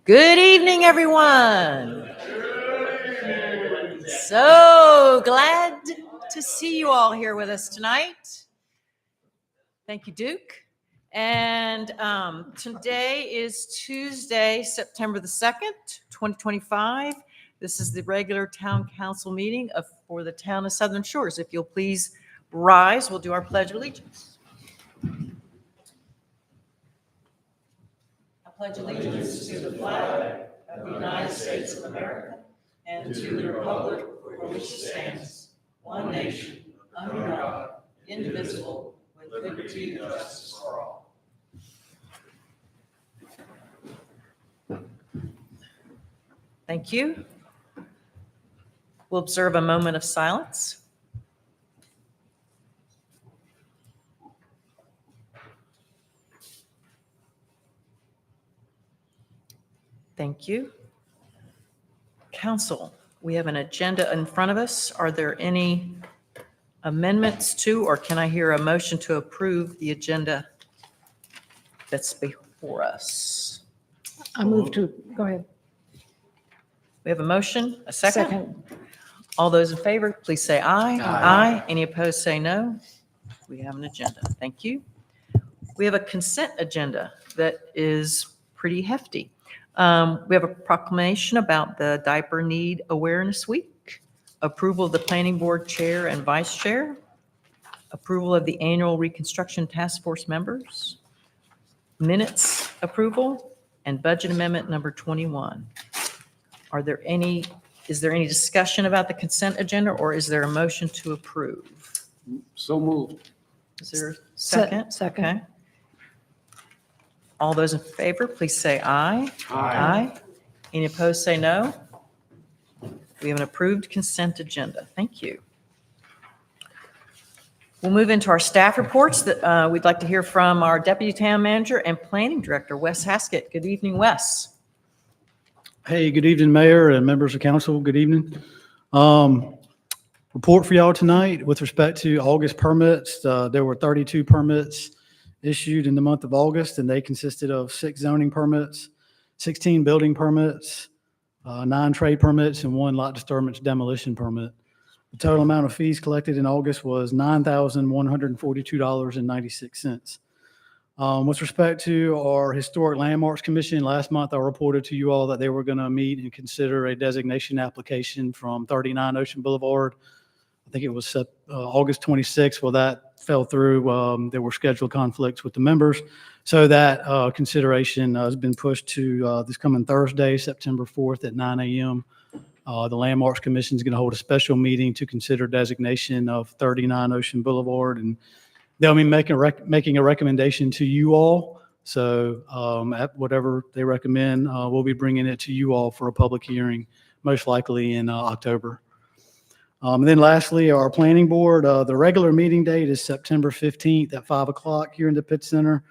Good evening, everyone. So glad to see you all here with us tonight. Thank you, Duke. And today is Tuesday, September the 2nd, 2025. This is the regular town council meeting for the town of Southern Shores. If you'll please rise, we'll do our Pledge of Allegiance. I pledge allegiance to the flag of the United States of America and to the republic for which it stands, one nation, under God, indivisible, with liberty and justice for all. Thank you. We'll observe a moment of silence. Thank you. Council, we have an agenda in front of us. Are there any amendments to, or can I hear a motion to approve the agenda that's before us? I move to, go ahead. We have a motion, a second? All those in favor, please say aye. Aye. Any opposed, say no. We have an agenda. Thank you. We have a consent agenda that is pretty hefty. We have a proclamation about the Diaper Need Awareness Week, approval of the Planning Board Chair and Vice Chair, approval of the Annual Reconstruction Task Force members, minutes approval, and budget amendment number 21. Is there any discussion about the consent agenda, or is there a motion to approve? So moved. Is there a second? Second. Okay. All those in favor, please say aye. Aye. Any opposed, say no. We have an approved consent agenda. Thank you. We'll move into our staff reports that we'd like to hear from our Deputy Town Manager and Planning Director, Wes Haskett. Good evening, Wes. Hey, good evening, Mayor and members of council. Good evening. Report for y'all tonight with respect to August permits. There were 32 permits issued in the month of August, and they consisted of 6 zoning permits, 16 building permits, 9 trade permits, and 1 lot disturbance demolition permit. The total amount of fees collected in August was $9,142.96. With respect to our Historic Landmarks Commission, last month I reported to you all that they were going to meet and consider a designation application from 39 Ocean Boulevard. I think it was August 26th. Well, that fell through. There were scheduled conflicts with the members. So that consideration has been pushed to this coming Thursday, September 4th at 9 a.m. The Landmarks Commission is going to hold a special meeting to consider designation of 39 Ocean Boulevard, and they'll be making a recommendation to you all. So at whatever they recommend, we'll be bringing it to you all for a public hearing, most likely in October. And then lastly, our planning board, the regular meeting date is September 15th at 5 o'clock here in the Pitt Center.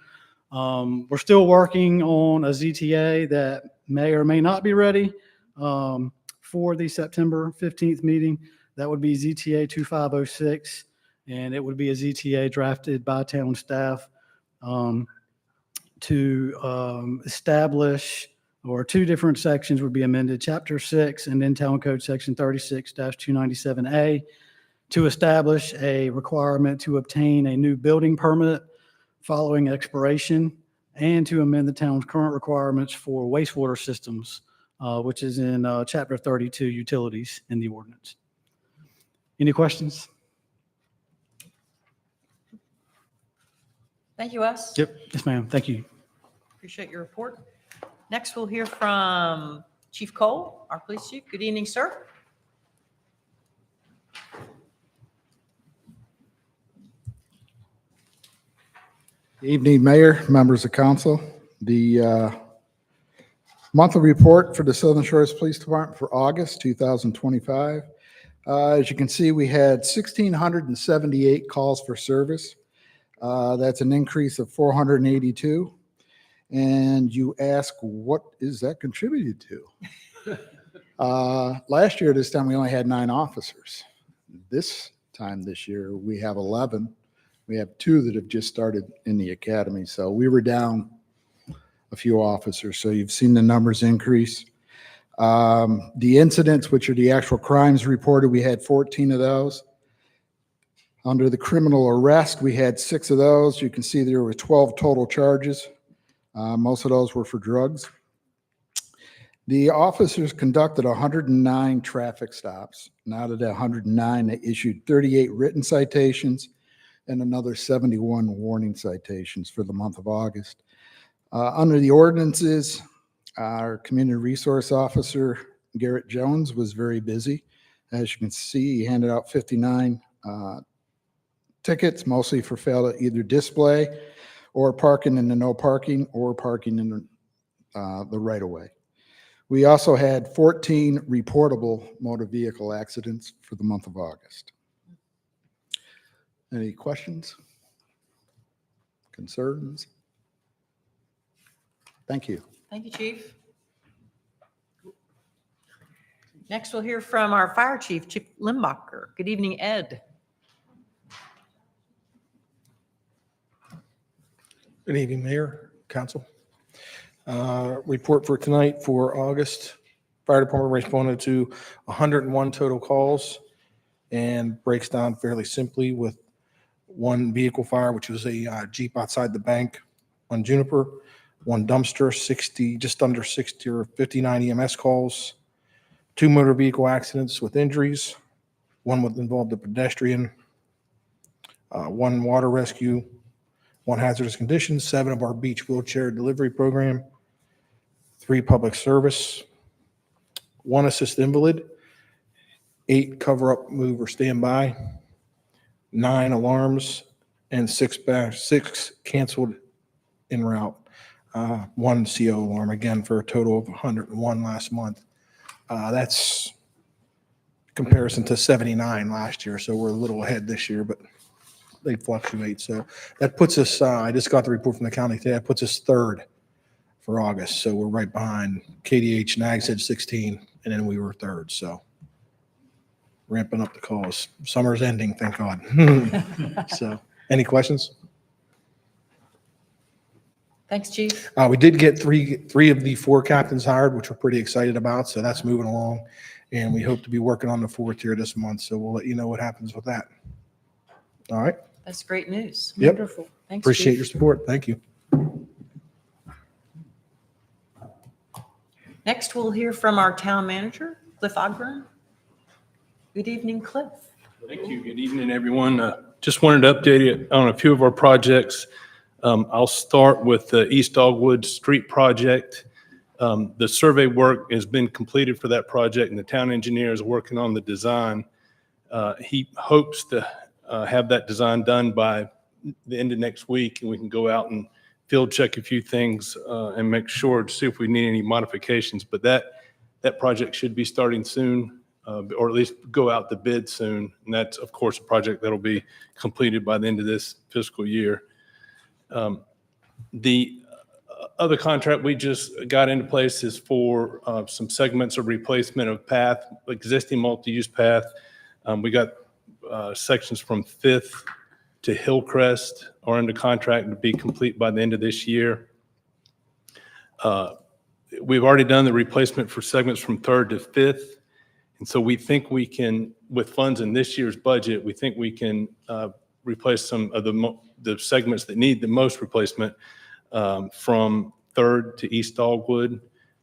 We're still working on a ZTA that may or may not be ready for the September 15th meeting. That would be ZTA 2506. And it would be a ZTA drafted by town staff to establish, or 2 different sections would be amended, Chapter 6 and then Town Code Section 36-297A, to establish a requirement to obtain a new building permit following expiration, and to amend the town's current requirements for wastewater systems, which is in Chapter 32, Utilities in the ordinance. Any questions? Thank you, Wes. Yep. Yes, ma'am. Thank you. Appreciate your report. Next, we'll hear from Chief Cole, our police chief. Good evening, sir. Good evening, Mayor, members of council. The monthly report for the Southern Shores Police Department for August 2025. As you can see, we had 1,678 calls for service. That's an increase of 482. And you ask, what is that contributed to? Last year, this time, we only had 9 officers. This year, we have 11. We have 2 that have just started in the academy. So we were down a few officers. So you've seen the numbers increase. The incidents, which are the actual crimes reported, we had 14 of those. Under the criminal arrest, we had 6 of those. You can see there were 12 total charges. Most of those were for drugs. The officers conducted 109 traffic stops. And out of that 109, they issued 38 written citations and another 71 warning citations for the month of August. Under the ordinances, our community resource officer, Garrett Jones, was very busy. As you can see, he handed out 59 tickets, mostly for fail to either display or parking in the no parking or parking in the right of way. We also had 14 reportable motor vehicle accidents for the month of August. Any questions? Concerns? Thank you. Thank you, Chief. Next, we'll hear from our Fire Chief, Chief Limbacher. Good evening, Ed. Good evening, Mayor, Council. Report for tonight for August. Fire Department responded to 101 total calls and breaks down fairly simply with 1 vehicle fire, which was a Jeep outside the bank on Juniper, 1 dumpster, 60, just under 60 or 59 EMS calls, 2 motor vehicle accidents with injuries, 1 involved a pedestrian, 1 water rescue, 1 hazardous condition, 7 of our beach wheelchair delivery program, 3 public service, 1 assist invalid, 8 cover up, move, or standby, 9 alarms, and 6 canceled en route. 1 CO alarm, again, for a total of 101 last month. That's comparison to 79 last year, so we're a little ahead this year, but they fluctuate. So that puts us, I just got the report from the county today, that puts us 3rd for August. So we're right behind KDH and Ag said 16, and then we were 3rd. So ramping up the calls. Summer's ending, thank God. So any questions? Thanks, Chief. We did get three of the 4 captains hired, which we're pretty excited about. So that's moving along. And we hope to be working on the 4th here this month. So we'll let you know what happens with that. All right. That's great news. Yep. Wonderful. Thanks, Appreciate Chief. your support. Thank you. Next, we'll hear from our town manager, Cliff Ogburn. Good evening, Cliff. Thank you. Good evening, everyone. Just wanted to update you on a few of our projects. I'll start with the East Dogwood Street project. The survey work has been completed for that project, and the town engineer is working on the design. He hopes to have that design done by the end of next week, and we can go out and field check a few things and make sure to see if we need any modifications. But that project should be starting soon, or at least go out to bid soon. And that's, of course, a project that'll be completed by the end of this fiscal year. The other contract we just got into place is for some segments of replacement of path, existing multi-use path. We got sections from 5th to Hillcrest are under contract to be complete by the end of this year. We've already done the replacement for segments from 3rd to 5th. And so we think we can, with funds in this year's budget, we think we can replace some of the segments that need the most replacement from 3rd to East Dogwood.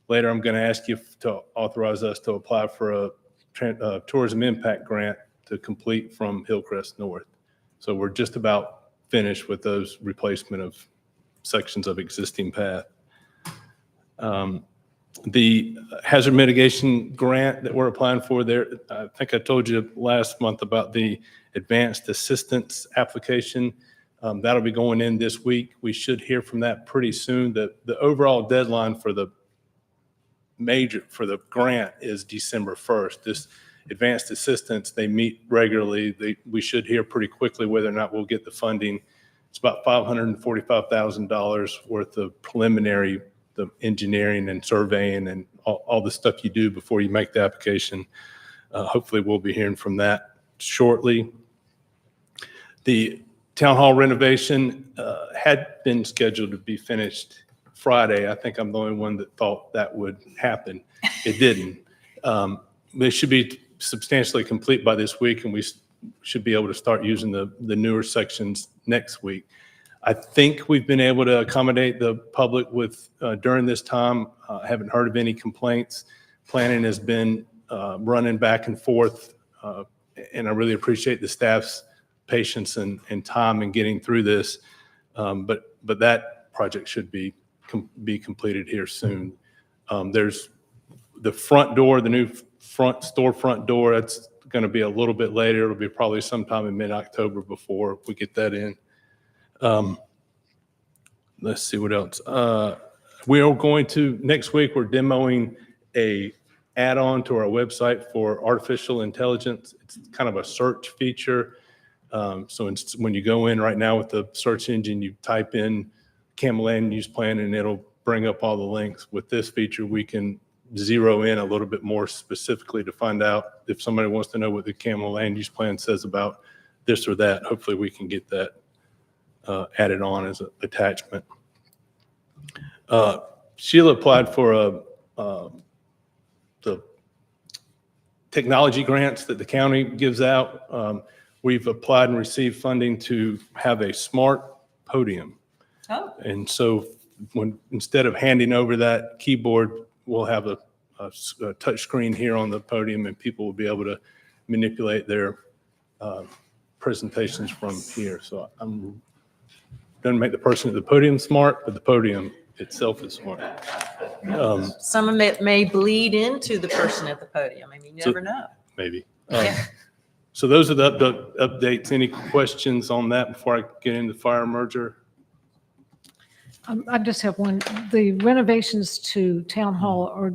Later, I'm going to ask you to authorize us to apply for a tourism impact grant to complete from Hillcrest North. So we're just about finished with those replacement of sections of existing path. The hazard mitigation grant that we're applying for there, I think I told you last month about the advanced assistance application. That'll be going in this week. We should hear from that pretty soon. The overall deadline for the grant is December 1st. This advanced assistance, they meet regularly. We should hear pretty quickly whether or not we'll get the funding It's about $545,000 worth of preliminary, the engineering and surveying and all the stuff you do before you make the application. Hopefully we'll be hearing from that shortly. The town hall renovation had been scheduled to be finished Friday. I think I'm the only one that thought that would happen. It didn't. They should be substantially complete by this week, and we should be able to start using the newer sections next week. I think we've been able to accommodate the public with during this time. I haven't heard of any complaints. Planning has been running back and forth, and I really appreciate the staff's patience and time in getting through this. But that project should be completed here soon. There's the front door, the new storefront door. That's going to be a little bit later. It'll be probably sometime in mid-October before we get that in. Let's see what else. We are going to, next week, we're demoing a add-on to our website for artificial intelligence. It's kind of a search feature. So when you go in right now with the search engine, you type in Campbell Land Use Plan and it'll bring up all the links. With this feature, we can zero in a little bit more specifically to find out if somebody wants to know what the Campbell Land Use Plan says about this or that. Hopefully we can get that added on as an attachment. Sheila applied for the technology grants that the county gives out. We've applied and received funding to have a smart podium. Oh, And so instead of handing over that keyboard, we'll have a touch screen here on the podium, and people will be able to manipulate their presentations from here. So I'm going to make the person at the podium smart, but the podium itself is smart. some of it may bleed into the person at the podium. I mean, you So- never know. Maybe. Yeah. So those are the updates. Any questions on that before I get into fire merger? I just have one. The renovations to Town Hall are,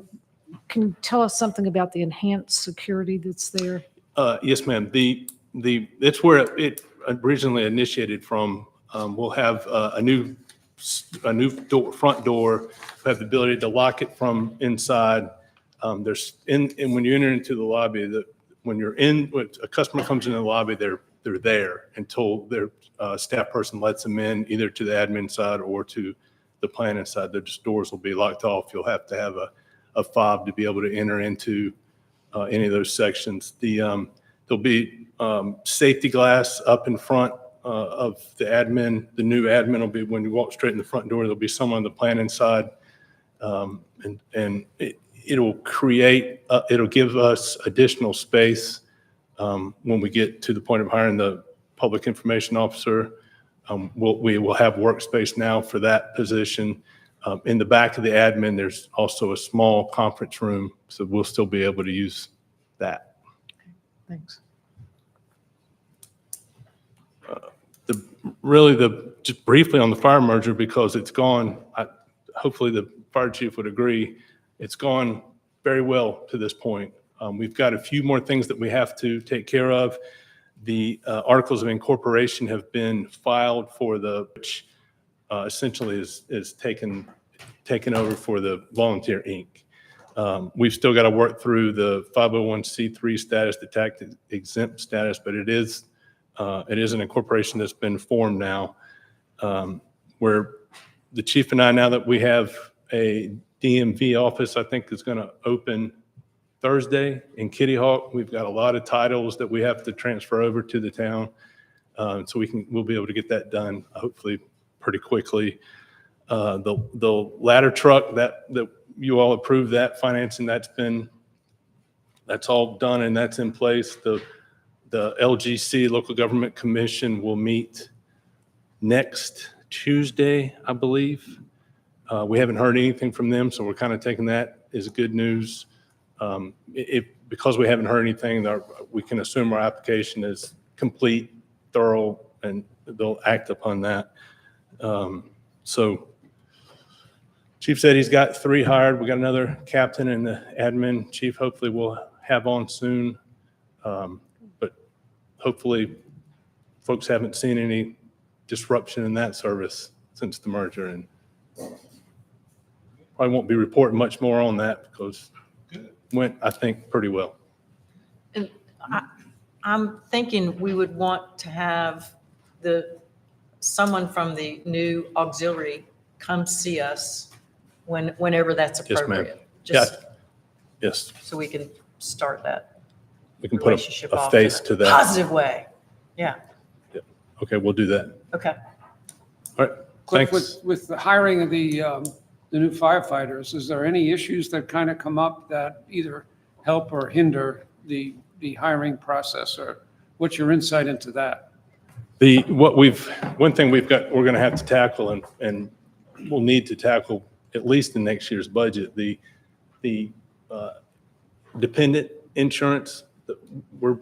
can you tell us something about the enhanced security that's there? Yes, ma'am. It's where it originally initiated from. We'll have a new front door. We have the ability to lock it from inside. And when you enter into the lobby, when a customer comes into the lobby, they're there until their staff person lets them in, either to the admin side or to the planning side. Their doors will be locked off. You'll have to have a fob to be able to enter into any of those sections. There'll be safety glass up in front of the admin. The new admin will be, when you walk straight in the front door, there'll be someone on the planning side. And it'll give us additional space when we get to the point of hiring the public information officer. We will have workspace now for that position. In the back of the admin, there's also a small conference room, so we'll still be able to use that. Thanks. Just briefly on the fire merger, because it's gone, hopefully the fire chief would agree, it's gone very well to this point. We've got a few more things that we have to take care of. The articles of incorporation have been filed for which essentially is taken over for the Volunteer Inc. We've still got to work through the 501c3 status, the tax exempt status, but it is an incorporation that's been formed now. Where the chief and I, now that we have a DMV office, I think is going to open Thursday in Kitty Hawk. We've got a lot of titles that we have to transfer over to the town. So we'll be able to get that done hopefully pretty quickly. The ladder truck that you all approved, that financing, that's all done and that's in place. The LGC, Local Government Commission, will meet next Tuesday, I believe. We haven't heard anything from them, so we're kind of taking that as good news. Because we haven't heard anything, we can assume our application is complete, thorough, and they'll act upon that. So Chief said he's got 3 hired. We got another captain and the admin chief hopefully we'll have on soon. But hopefully folks haven't seen any disruption in that service since the merger, and probably won't be reporting much more on that because it went, I think, pretty well. And I'm thinking we would want to have someone from the new auxiliary come see us whenever that's Yes, ma'am. appropriate. Yeah. Just Yes, so we can start that we can put relationship a off face in to a that. positive way. Yeah, Okay, we'll do that. okay. All right, Cliff, thanks. with the hiring of the new firefighters, is there any issues that kind of come up that either help or hinder the hiring process, or what's your insight into that? One thing we're going to have to tackle and we'll need to tackle at least in next year's budget, the dependent insurance. We're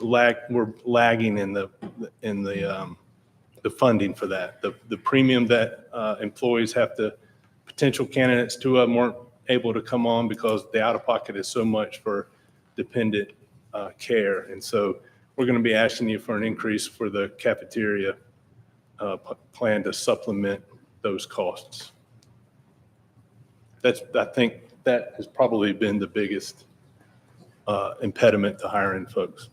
lagging in the funding for that. The premium that employees potential candidates, 2 of them weren't able to come on because the out-of-pocket is so much for dependent care. And so we're going to be asking you for an increase for the cafeteria plan to supplement those costs. I think that has probably been the biggest impediment to hiring folks.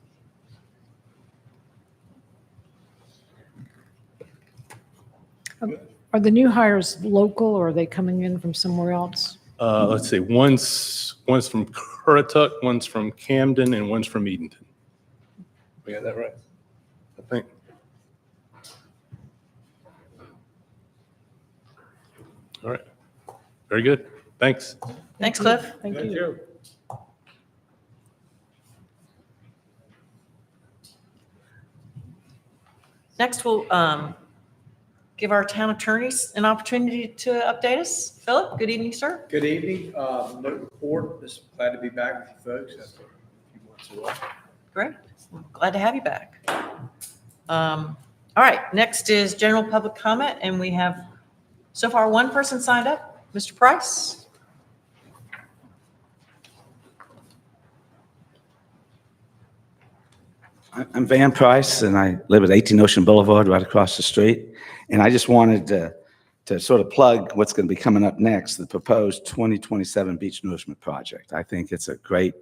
Are the new hires local or are they coming in from somewhere else? Let's see, one's from Currituck, one's from Camden, and one's from Edenton. We got that right? I think. All right. Very good. Thanks. Thanks, Cliff. Thank you. Next, we'll give our town attorneys an opportunity to update us. Philip, good evening, sir. Good evening. No report. Just glad to be back with you folks after a few months away. Great. Glad to have you back. All right, next is general public comment, and we have so far one person signed up, Mr. Price. I'm Van Price, and I live at 18 Ocean Boulevard, right across the street. And I just wanted to sort of plug what's going to be coming up next, the proposed 2027 beach nourishment project. I think it's a great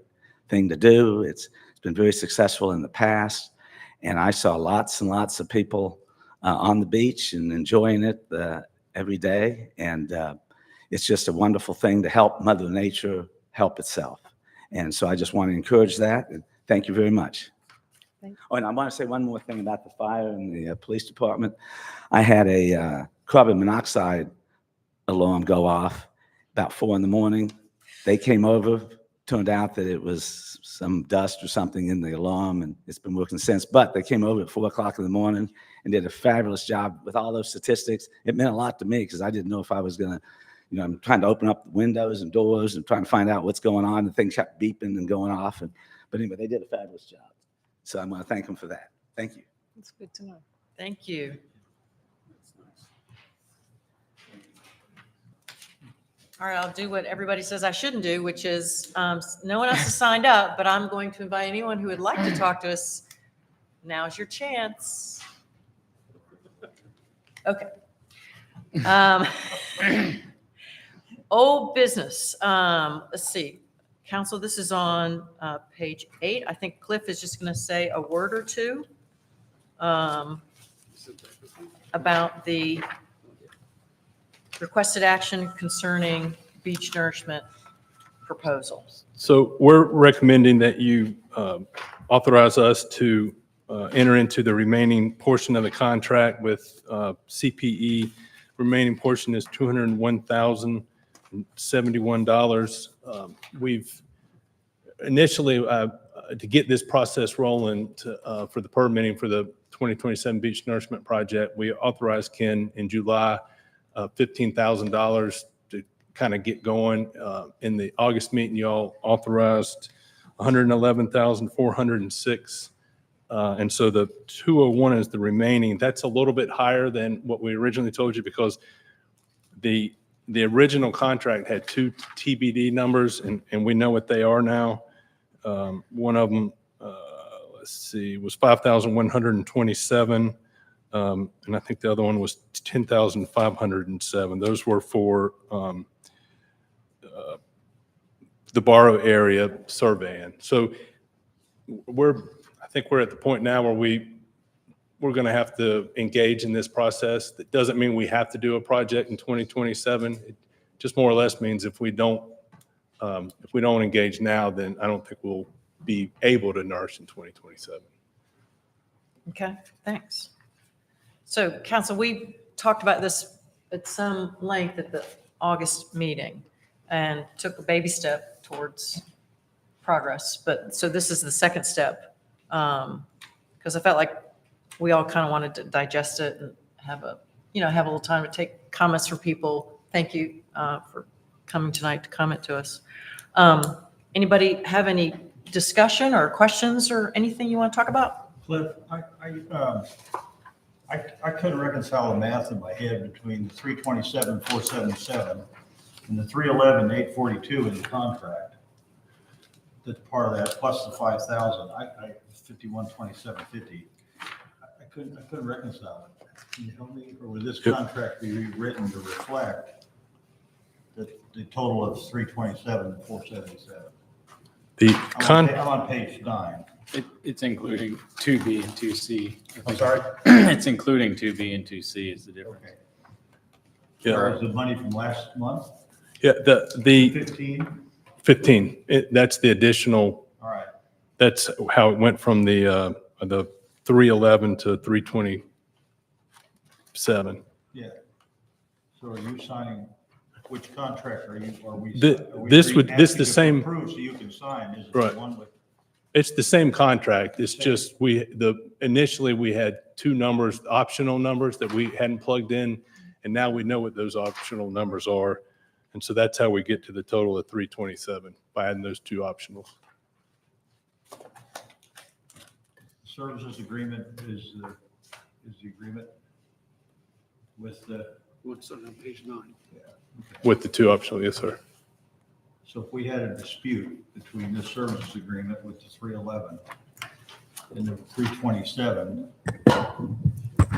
thing to do. It's been very successful in the past, and I saw lots and lots of people on the beach and enjoying it every day. And it's just a wonderful thing to help Mother Nature help itself. And so I just want to encourage that. And thank you very much. Oh, and I want to say one more thing about the fire in the police department. I had a carbon monoxide alarm go off about 4 a.m. They came over, turned out that it was some dust or something in the alarm, and it's been working since. But they came over at 4 o'clock in the morning and did a fabulous job with all those statistics. It meant a lot to me because I didn't know if I was going to, I'm trying to open up the windows and doors and trying to find out what's going on, and things kept beeping and going off. But anyway, they did a fabulous job. So I want to thank them for that. Thank you. That's good to know. Thank you. All right, I'll do what everybody says I shouldn't do, which is no one else has signed up, but I'm going to invite anyone who would like to talk to us. Now's your chance. Okay. Old business. Let's see. Council, this is on page 8. I think Cliff is just going to say a word or two about the requested action concerning beach nourishment proposals. So we're recommending that you authorize us to enter into the remaining portion of the contract with CPE. Remaining portion is $201,071. We've initially, to get this process rolling for the permitting for the 2027 Beach Nourishment Project, we authorized Ken in July $15,000 to kind of get going. In the August meeting, y'all authorized $111,406. And so the 201 is the remaining. That's a little bit higher than what we originally told you because the original contract had 2 TBD numbers, and we know what they are now. One of them, let's see, was 5,127. And I think the other one was 10,507. Those were for the Barrow area surveying. So I think we're at the point now where we're going to have to engage in this process. That doesn't mean we have to do a project in 2027. It just more or less means if we don't engage now, then I don't think we'll be able to nurse in 2027. Okay, thanks. So council, we talked about this at some length at the August meeting and took a baby step towards progress. But, so this is the second step. Because I felt like we all kind of wanted to digest it and have a little time to take comments from people. Thank you for coming tonight to comment to us. Anybody have any discussion or questions or anything you want to talk about? Cliff, I couldn't reconcile the math in my head between the 327, 477 and the 311, 842 in the contract. That's part of that, plus the 5,000, 51, 27, 50. I couldn't reconcile it. Can you help me? Or would this contract be rewritten to reflect the total of 327 and 477? I'm on page 9. It's including 2B and 2C. I'm sorry? It's including 2B and 2C is the difference. Okay. Yeah. Whereas the money from last month, Yeah, the 15? 15, that's the additional, All right. that's how it went from the 311 to 327. Yeah. So are you signing, which contract are we? This the same, Approve so you can sign, is it Right. the one with? it's the same contract. It's just initially we had two numbers, optional numbers that we hadn't plugged in. And now we know what those optional numbers are. And so that's how we get to the total of 327 by adding those two optionals. Services agreement is the agreement with the, What's on page 9? With the two optional, yes, sir. so if we had a dispute between this services agreement with the 311 and the 327,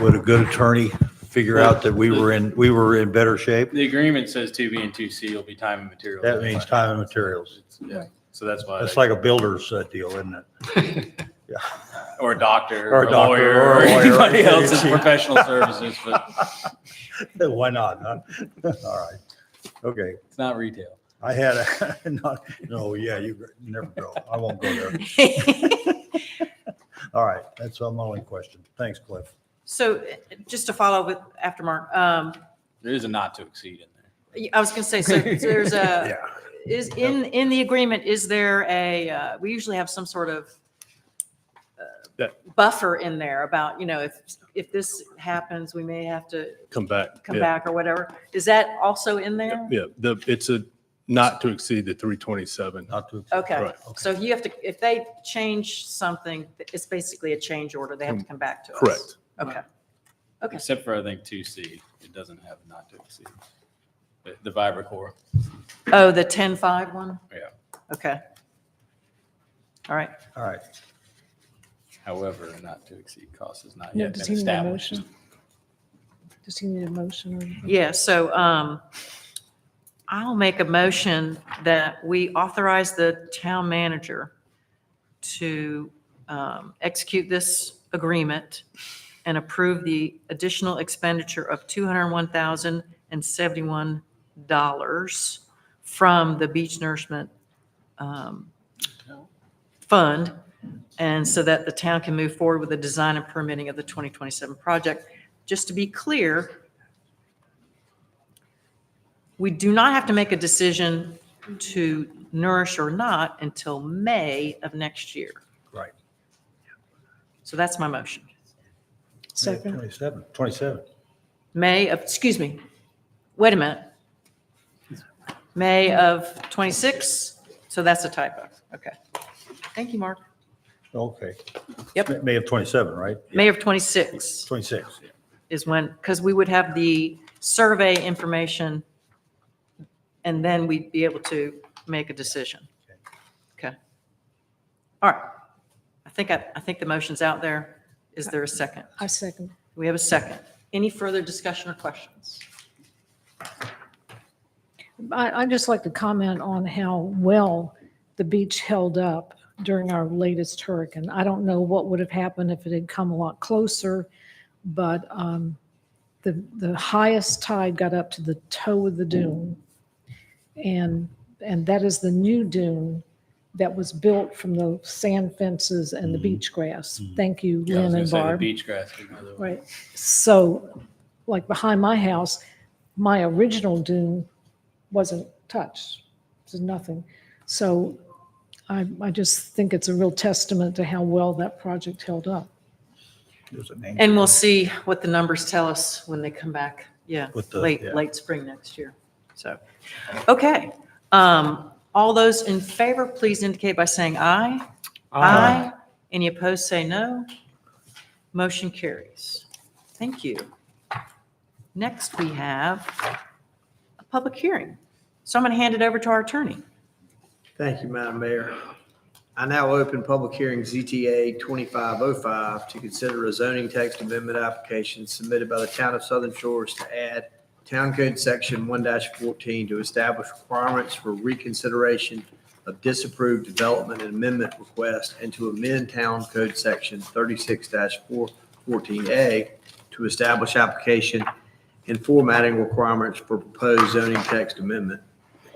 Would a good attorney figure out that we were in better shape? The agreement says 2B and 2C will be time and material. That means time and materials. Yeah, so that's why. That's like a builder's deal, isn't it? Or a doctor, Or or a a doctor, lawyer, or or a lawyer. anybody else's professional services, but Why not, huh? All right. Okay. it's not retail. I had no, yeah, you never go. I won't go there. All right. That's my only question. Thanks, Cliff. So just to follow with after Mark, There is a not to exceed in there. I was going to say, so there's a, Yeah. is in the agreement, is there a, we usually have some sort of buffer in there about, if this happens, we may have to Come back. come Yeah. back or whatever. Is that also in there? Yeah, it's a not to exceed the 327. Not to. Okay, Right. so you have to, if they change something, it's basically a change order. They have to come back to us. Correct. Okay. Okay. Except for, I think, 2C, it doesn't have not to exceed. The VibraCore. Oh, the 10.5 one? Yeah. Okay. All right. All right. However, a not to exceed cost has not No, yet does been he need a established. motion? Does he need a motion or anything? Yeah, so I'll make a motion that we authorize the town manager to execute this agreement and approve the additional expenditure of $201,071 from the beach nourishment fund, and so that the town can move forward with the design and permitting of the 2027 project. Just to be clear, we do not have to make a decision to nourish or not until May of next year. Right. So that's my motion. Second. 27. May of, excuse me, wait a minute. May of 26, so that's a typo. Okay. Thank you, Mark. Okay. Yep, May of 27, right? May of 26 26. is when, because we would have the survey information and then we'd be able to make a decision. Okay. All right. I think the motion's out there. Is there a second? I second. we have a second? Any further discussion or questions? I'd just like to comment on how well the beach held up during our latest hurricane. I don't know what would have happened if it had come a lot closer, but the highest tide got up to the toe of the dune. And that is the new dune that was built from the sand fences and the beach grass. Thank you, Yeah, I was Lynn gonna and say the Barb. beach grass. would be the- Right. So, like behind my house, my original dune wasn't touched. There's nothing. So I just think it's a real testament to how well that project held up. And we'll see what the numbers tell us when they come back. Yeah, With the- late, yeah. late spring next year. So, okay. All those in favor, please indicate by saying aye. Aye. Any opposed, say no. Motion carries. Thank you. Next, we have a public hearing. So I'm going to hand it over to our attorney. Thank you, Madam Mayor. I now open public hearing ZTA 2505 to consider a zoning text amendment application submitted by the town of Southern Shores to add Town Code Section 1-14 to establish requirements for reconsideration of disapproved development and amendment request and to amend Town Code Section 36-414A to establish application and formatting requirements for proposed zoning text amendment.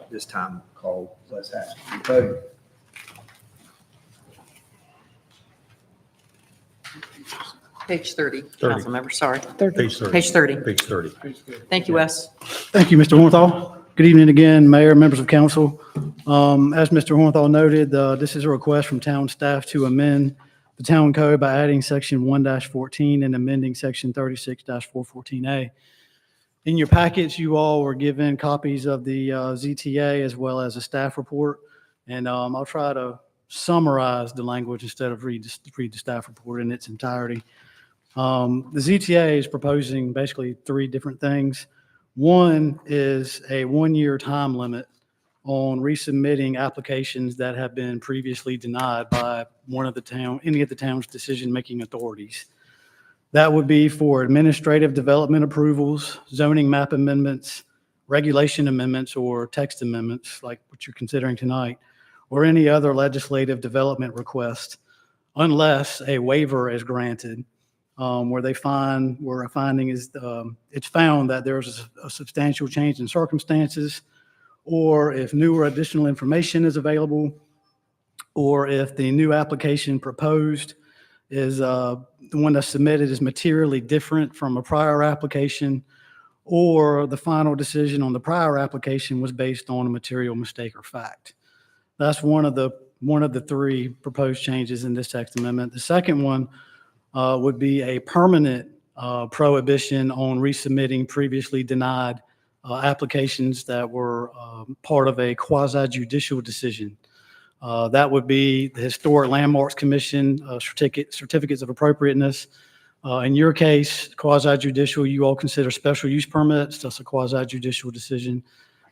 This time called Les Hatch Podium. Page 30, 30. Councilmember, sorry. Page 30. Page 30. Page 30. Thank you, Wes. Thank you, Mr. Hornthal. Good evening again, Mayor, members of council. As Mr. Hornthal noted, this is a request from town staff to amend the town code by adding section 1-14 and amending section 36-414A. In your packets, you all were given copies of the ZTA as well as a staff report. And I'll try to summarize the language instead of read the staff report in its entirety. The ZTA is proposing basically three different things. One is a one-year time limit on resubmitting applications that have been previously denied by any of the town's decision-making authorities. That would be for administrative development approvals, zoning map amendments, regulation amendments, or text amendments like what you're considering tonight, or any other legislative development request, unless a waiver is granted, where a finding is, it's found that there's a substantial change in circumstances, or if new or additional information is available, or if the new application proposed is the one that's submitted is materially different from a prior application, or the final decision on the prior application was based on a material mistake or fact. That's one of the three proposed changes in this text amendment. The second one would be a permanent prohibition on resubmitting previously denied applications that were part of a quasi-judicial decision. That would be the Historic Landmarks Commission certificates of appropriateness. In your case, quasi-judicial, you all consider special use permits. That's a quasi-judicial decision.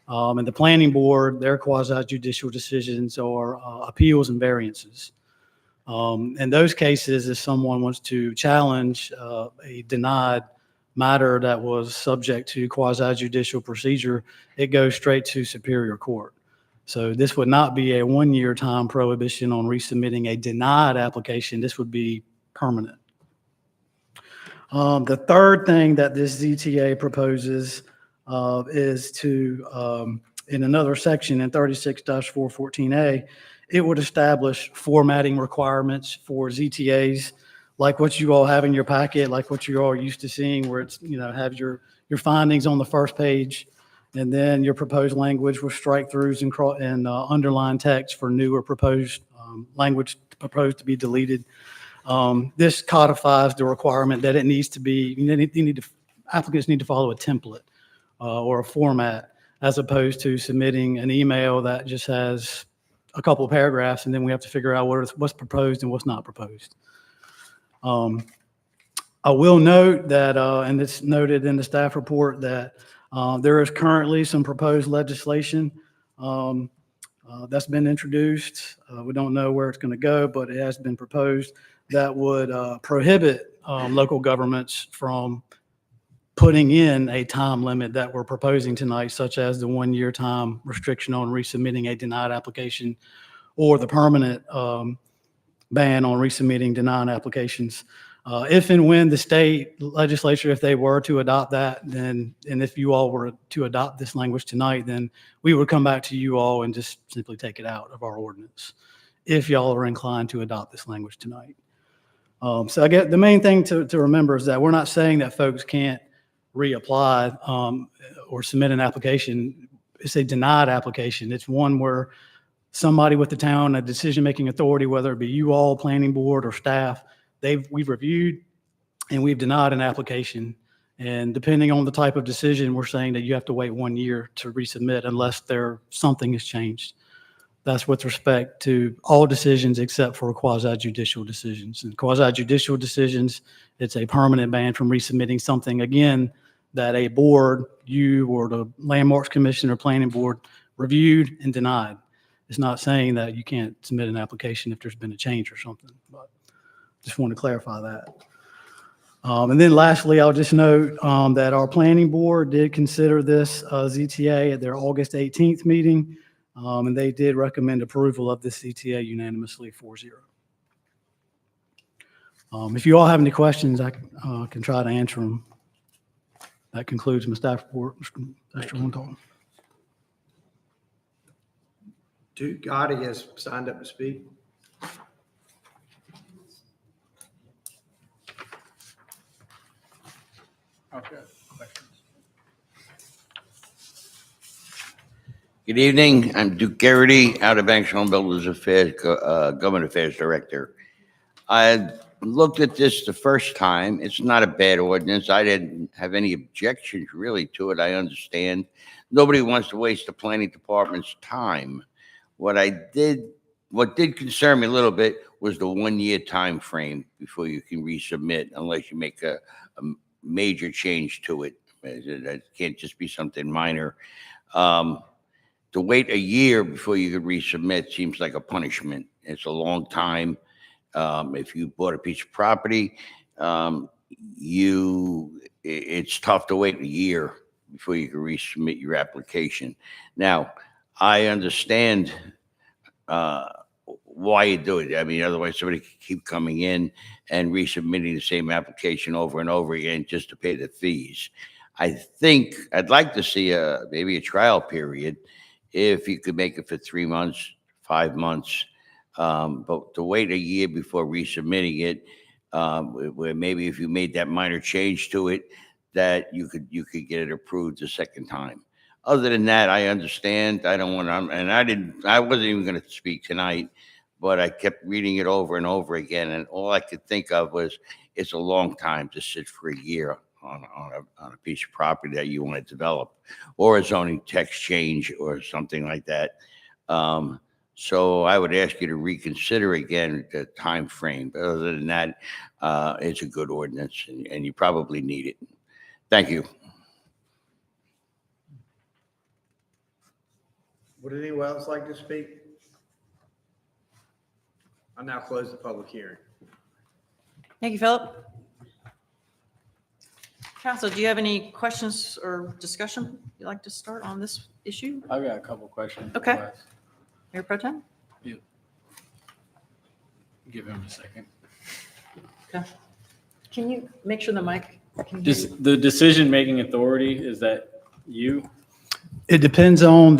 And the planning board, their quasi-judicial decisions are appeals and variances. In those cases, if someone wants to challenge a denied matter that was subject to quasi-judicial procedure, it goes straight to Superior Court. So this would not be a one-year time prohibition on resubmitting a denied application. This would be permanent. The third thing that this ZTA proposes is to, in another section in 36-414A, it would establish formatting requirements for ZTAs, like what you all have in your packet, like what you all are used to seeing, where it's, have your findings on the first page, and then your proposed language with strike-throughs and underline text for new or proposed language proposed to be deleted. This codifies the requirement that it needs to be, applicants need to follow a template or a format, as opposed to submitting an email that just has a couple of paragraphs, and then we have to figure out what's proposed and what's not proposed. I will note that, and it's noted in the staff report, that there is currently some proposed legislation that's been introduced. We don't know where it's going to go, but it has been proposed that would prohibit local governments from putting in a time limit that we're proposing tonight, such as the 1-year time restriction on resubmitting a denied application or the permanent ban on resubmitting denied applications. If and when the state legislature, if they were to adopt that, then, and if you all were to adopt this language tonight, then we would come back to you all and just simply take it out of our ordinance, if y'all are inclined to adopt this language tonight. So I get the main thing to remember is that we're not saying that folks can't reapply or submit an application. It's a denied application. It's one where somebody with the town, a decision-making authority, whether it be you all, planning board, or staff, we've reviewed and we've denied an application. And depending on the type of decision, we're saying that you have to wait 1 year to resubmit unless something has changed. That's with respect to all decisions except for quasi-judicial decisions. And quasi-judicial decisions, it's a permanent ban from resubmitting something, again, that a board, you or the Landmarks Commission or Planning Board reviewed and denied. It's not saying that you can't submit an application if there's been a change or something, but just want to clarify that. And then lastly, I'll just note that our Planning Board did consider this ZTA at their August 18th meeting. And they did recommend approval of this CTA unanimously 4-0. If you all have any questions, I can try to answer them. That concludes my staff report. Mr. Wonthal. Duke Gotti has signed up to speak. Okay. Good evening. I'm Duke Garrity, Outer Banks Home Builders Affairs, Government Affairs Director. I looked at this the first time. It's not a bad ordinance. I didn't have any objections really to it. I understand. Nobody wants to waste the planning department's time. What did concern me a little bit was the 1-year time frame before you can resubmit, unless you make a major change to it. That can't just be something minor. To wait a year before you could resubmit seems like a punishment. It's a long time. If you bought a piece of property, it's tough to wait a year before you can resubmit your application. Now, I understand why you do it. I mean, otherwise somebody could keep coming in and resubmitting the same application over and over again just to pay the fees. I think I'd like to see maybe a trial period if you could make it for 3 months, 5 months. But to wait a year before resubmitting it, where maybe if you made that minor change to it, that you could get it approved the second time. Other than that, I understand. I don't want to, and I wasn't even going to speak tonight, but I kept reading it over and over again, and all I could think of was it's a long time to sit for a year on a piece of property that you want to develop, or a zoning text change or something like that. So I would ask you to reconsider again the time frame. But other than that, it's a good ordinance, and you probably need it. Thank you. Would anyone else like to speak? I'll now close the public hearing. Thank you, Philip. Council, do you have any questions or discussion you'd like to start on this issue? I've got a couple questions. Okay. Mayor Pro Tem? Give him a second. Okay. Can you make sure the mic can hear you? Just the decision-making authority, is that you? It depends on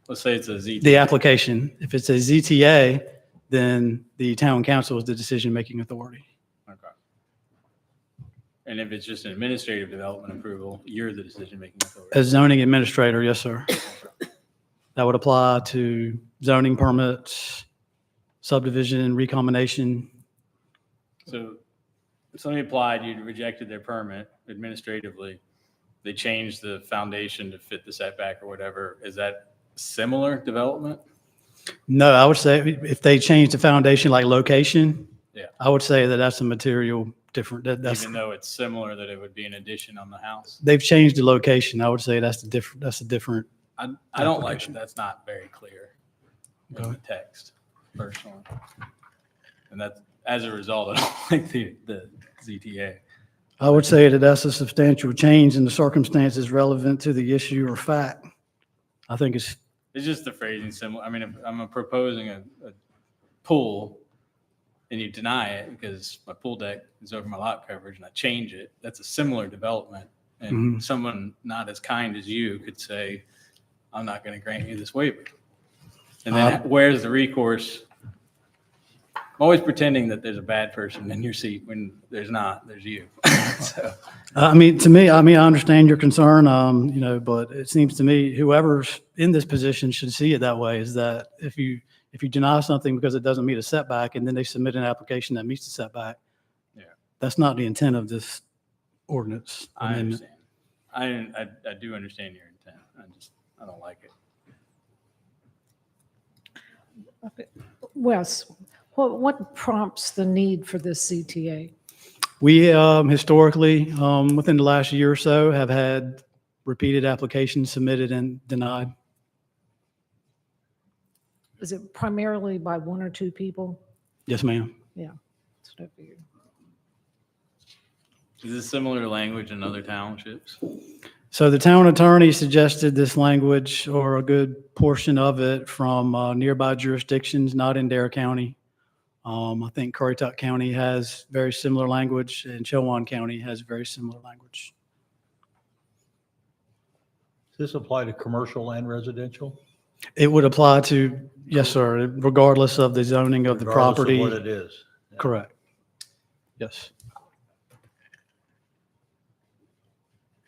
Let's say it's a ZT. the application. If it's a ZTA, then the town council is the decision-making authority. Okay. And if it's just an administrative development approval, you're the decision-making authority. As zoning administrator, yes, sir. That would apply to zoning permits, subdivision, recombination. So if somebody applied, you rejected their permit administratively, they changed the foundation to fit the setback or whatever. Is that similar development? No, I would say if they change the foundation like location, Yeah. I would say that that's a material different. That's Even though it's similar, that it would be an addition on the house? they've changed the location. I would say that's a different. I don't like Application. that. That's not very clear in the text, personally. And that's, as a result, I don't like the ZTA. I would say that that's a substantial change in the circumstances relevant to the issue or fact. I think it's, It's just the phrasing similar. I mean, if I'm proposing a pool and you deny it because my pool deck is over my lot coverage and I change it, that's a similar development. And someone not as kind as you could say, I'm not going to grant you this waiver. And then where's the recourse? I'm always pretending that there's a bad person in your seat when there's not, there's you. So, I mean, to me, I understand your concern, but it seems to me whoever's in this position should see it that way, is that if you deny something because it doesn't meet a setback and then they submit an application that meets the setback, yeah, that's not the intent of this ordinance I amendment. understand. I do understand your intent. I don't like it. Wes, what prompts the need for this CTA? We historically, within the last year or so, have had repeated applications submitted and denied. Is it primarily by one or two people? Yes, ma'am. Yeah. That's what I figured. Is this similar language in other townships? So the town attorney suggested this language, or a good portion of it, from nearby jurisdictions, not in Dare County. I think Currituck County has very similar language, and Chowan County has very similar language. Does this apply to commercial and residential? It would apply to, yes, sir, regardless of the zoning of the Regardless of property. what it is. Correct. Yes.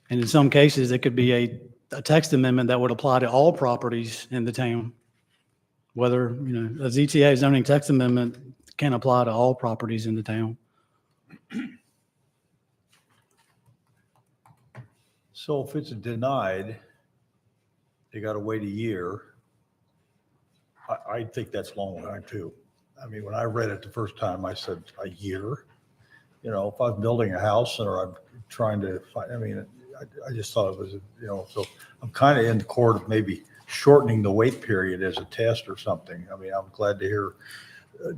And in some cases, it could be a text amendment that would apply to all properties in the town. Whether, a ZTA zoning text amendment can apply to all properties in the town. So if it's denied, they got to wait a year. I think that's a long time too. I mean, when I read it the first time, I said, a year? If I'm building a house or I'm trying to find, I just thought it was, so I'm kind of in the court of maybe shortening the wait period as a test or something. I mean, I'm glad to hear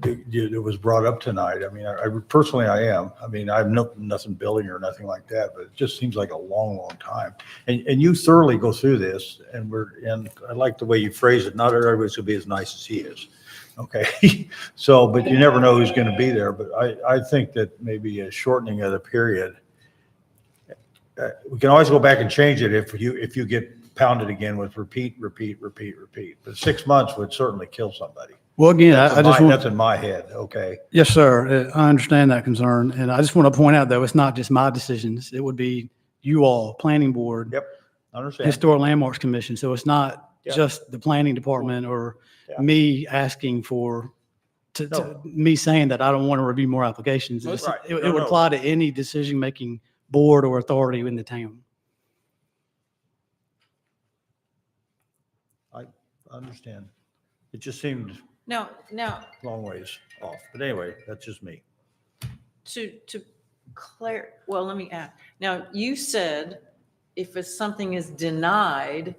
it was brought up tonight. I mean, I personally, I am. I mean, I have nothing building or nothing like that, but it just seems like a long, long time. And you thoroughly go through this, and I like the way you phrase it. Not everybody's gonna be as nice as he is. Okay, so, but you never know who's gonna be there. But I think that maybe a shortening of the period, we can always go back and change it if you get pounded again with repeat. But 6 months would certainly kill somebody. Well, again, That's in my head, okay? Yes, sir. I understand that concern. And I just want to point out, though, it's not just my decisions. It would be you all, planning board. Yep, I understand. Historic Landmarks Commission. So it's not Yeah. just the planning department or Yeah. me asking me saying that I don't want to review more applications. That's right. It No, would no. apply to any decision-making board or authority in the town. I understand. It just seemed Now, long ways off. But anyway, that's just me. to well, let me add. Now, you said if something is denied,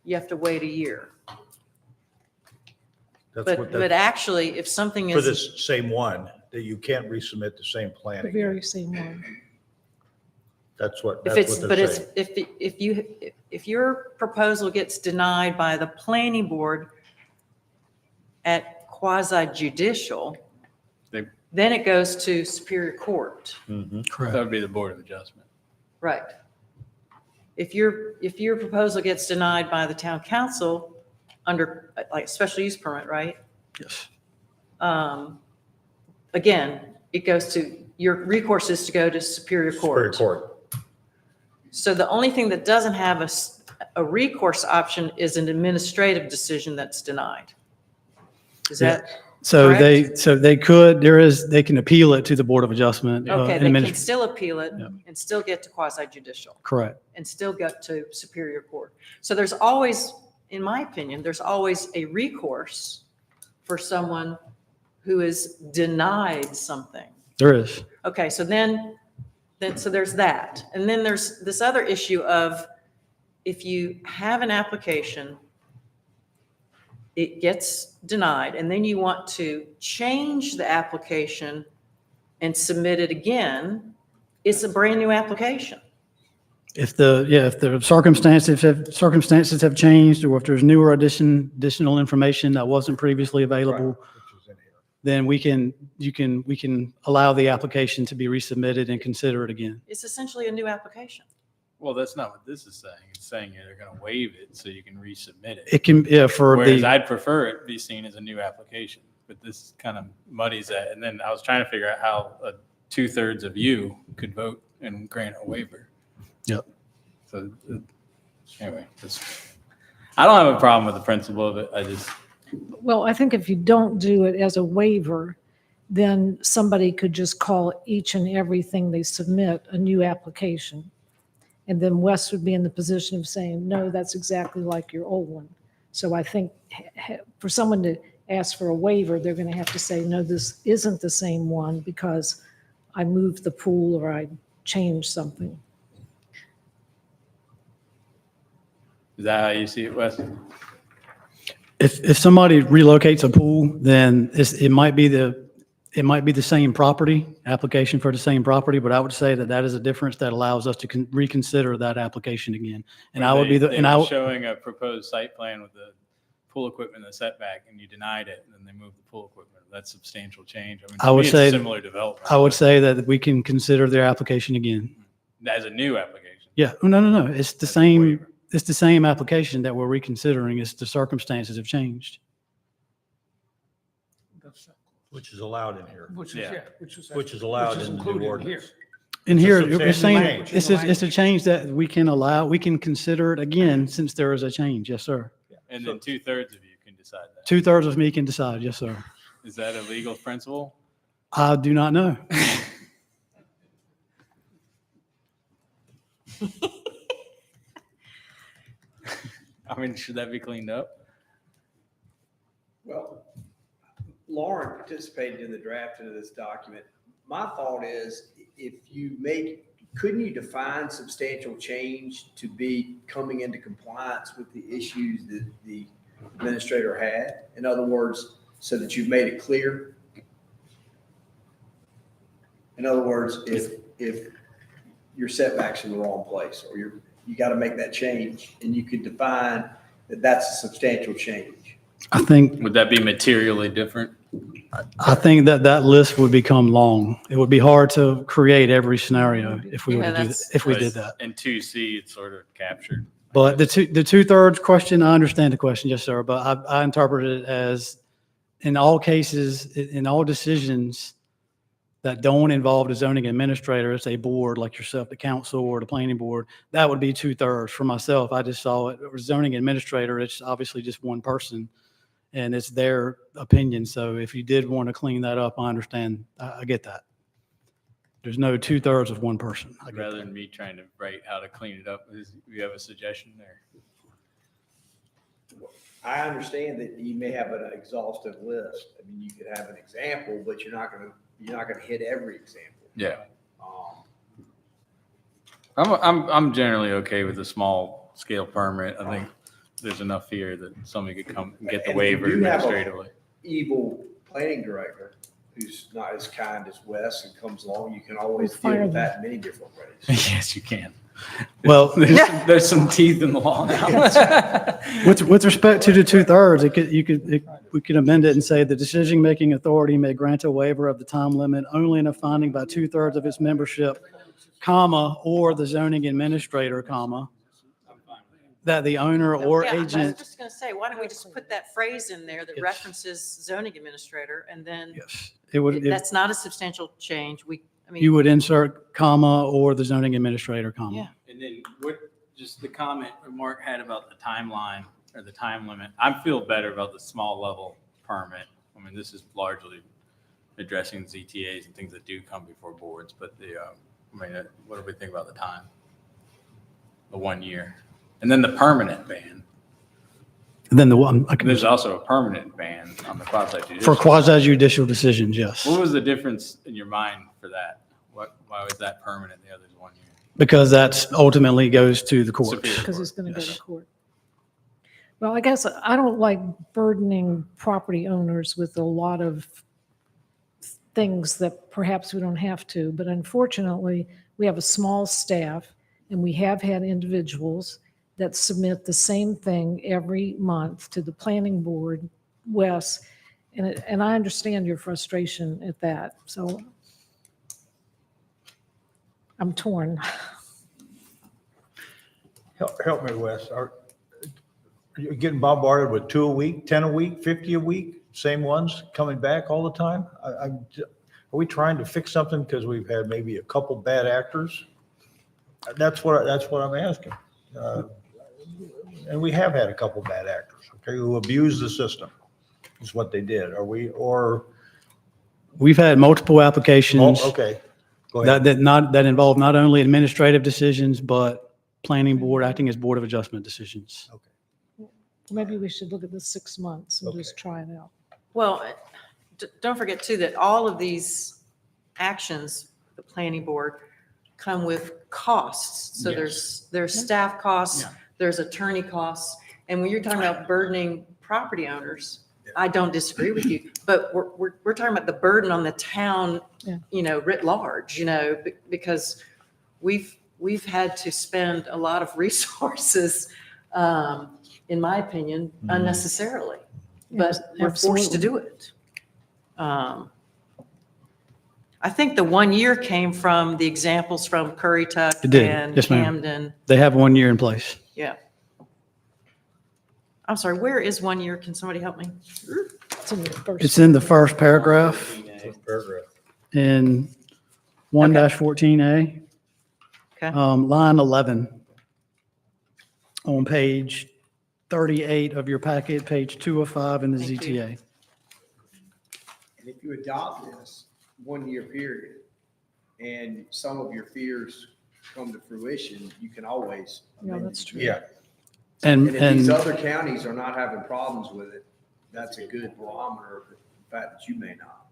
you have to wait a year. That's But what, actually, if something for is, this same one, that you can't resubmit the same plan The again. very same one. That's what if it's, they're but it's, saying. if your proposal gets denied by the planning board at quasi judicial, They- then it goes to Superior Court. That would be the Board of Adjustment. Right. If your proposal gets denied by the town council under like special use permit, right? Yes. Again, it goes to, your recourse is to go to Superior Superior Court. Court. So the only thing that doesn't have a recourse option is an administrative decision that's denied. Is Yeah. that, So Correct? they can appeal it to the Board of Adjustment. okay, and they adminis- can still appeal it Yeah. and still get to quasi judicial Correct. and still get to Superior Court. So there's always, in my opinion, there's always a recourse for someone who is denied something. There is. Okay, so so there's that. And then there's this other issue of if you have an application, it gets denied, and then you want to change the application and submit it again, It's a brand-new application. If the circumstances have changed, or if there's newer additional information that wasn't previously available, Which is in here. then we can allow the application to be resubmitted and consider it again. It's essentially a new application. Well, that's not what this is saying. It's saying they're going to waive it so you can resubmit it. It can, for Whereas the, I'd prefer it be seen as a new application, but this kind of muddies that. And then I was trying to figure out how 2/3 of you could vote and grant a waiver. Yep. So anyway, I don't have a problem with the principle of it. I just, Well, I think if you don't do it as a waiver, then somebody could just call each and everything they submit a new application. And then Wes would be in the position of saying, no, that's exactly like your old one. So I think for someone to ask for a waiver, they're going to have to say, no, this isn't the same one because I moved the pool or I changed something. is that how you see it, Wes? if somebody relocates a pool, then it might be the same property, application for the same property, but I would say that is a difference that allows us to reconsider that application again. And I would be They were showing a proposed site plan with the pool equipment and the setback, and you denied it, and then they moved the pool equipment. That's substantial change. I mean, I to would me, it's a say- similar development. I would say that we can consider their application again. As a new application. Yeah, no. It's the same, waiver. it's the same application that we're reconsidering. It's the circumstances have changed. Which is allowed in here, Which is, Yeah. yeah, which is allowed in the included new here. ordinance. And It's a here, we're substantial saying, change. it's a change that we can consider it again since there is a change. Yes, sir. And then 2/3 of you can decide that. 2/3 of me can decide. Yes, sir. Is that a legal principle? I do not know. I mean, should that be cleaned up? Well, Lauren participated in the drafting of this document. My thought is couldn't you define substantial change to be coming into compliance with the issues that the administrator had? In other words, so that you've made it clear? In other words, if your setback's in the wrong place, or you got to make that change, and you could define that that's a substantial change. I think Would that be materially different? that list would become long. It would be hard to create every scenario if we were Yeah, to do that's- that, if we did that. In 2C, it's sort of captured. But the 2/3 question, I understand the question, yes, sir. But I interpret it as in all cases, in all decisions that don't involve the zoning administrator, it's a board like yourself, the council or the planning board, that would be 2/3. For myself, I just saw it, zoning administrator, it's obviously just one person and it's their opinion. So if you did want to clean that up, I understand. I get that. There's no 2/3 of one person. I get Rather that. than me trying to write how to clean it up, you have a suggestion there? I understand that you may have an exhaustive list. I mean, you could have an example, but you're not gonna hit every example. Yeah. Um, I'm generally okay with a small scale permit. I think there's enough here that somebody could come and get the And if you waiver do have a- administratively. Evil planning director who's not as kind as Wes and comes along, you can always We'll deal fire with them. that in many different ways. Yes, you can. Well, There's some teeth in the law now. with respect to the 2/3, we could amend it and say the decision-making authority may grant a waiver of the time limit only in a finding by 2/3 of its membership, comma, or the zoning administrator, comma, that the owner or Yeah, I was agent, just going to say, why don't we just put that phrase in there that Yes. references zoning administrator, and then yes, it that's not a substantial change. I mean, you would insert comma or the zoning administrator, comma. Yeah. And then just the comment Mark had about the timeline or the time limit, I feel better about the small level permit. I mean, this is largely addressing ZTAs and things that do come before boards, but what do we think about the time? The 1 year. And then the permanent ban. And then the one, There's also a permanent ban on the quasi for judicial. quasi judicial decisions, yes. What was the difference in your mind for that? Why was that permanent? The other's 1 year. Because that's ultimately goes to the courts. Superior. Because it's going to go Yes. to court. Well, I guess I don't like burdening property owners with a lot of things that perhaps we don't have to, but unfortunately, we have a small staff, and we have had individuals that submit the same thing every month to the planning board, Wes, and I understand your frustration at that, so I'm torn. Help me, Wes. Are you getting bombarded with 2 a week, 10 a week, 50 a week? Same ones coming back all the time? Are we trying to fix something because we've had maybe a couple bad actors? That's what I'm asking. And we have had a couple bad actors, okay, who abused the system, is what they did. We've had multiple applications Okay, go ahead. that involve not only administrative decisions, but planning board, acting as board of adjustment decisions. Maybe we should look at the 6 months and just try it out. Well, don't forget too that all of these actions, the planning board, come with costs. So there's staff costs, there's attorney costs. And when you're talking about burdening property owners, I don't disagree with you, but we're talking about the burden on the town, writ large, because we've had to spend a lot of resources, in my opinion, unnecessarily, but we're forced to do it. I think the 1 year came from the examples from Currituck It did. and Yes, ma'am. Camden. They have 1 year in place. Yeah. I'm sorry, where is 1 year? Can somebody help me? It's in the first. It's in the first paragraph Paragraph. in 1-14A, Okay. line 11 on page 38 of your packet, page 2 of 5 in the Thank you. ZTA. And if you adopt this 1 year period and some of your fears come to fruition, you can always. Yeah, amend that's it. true. Yeah, And, And if these and other counties are not having problems with it, that's a good barometer of the fact that you may not.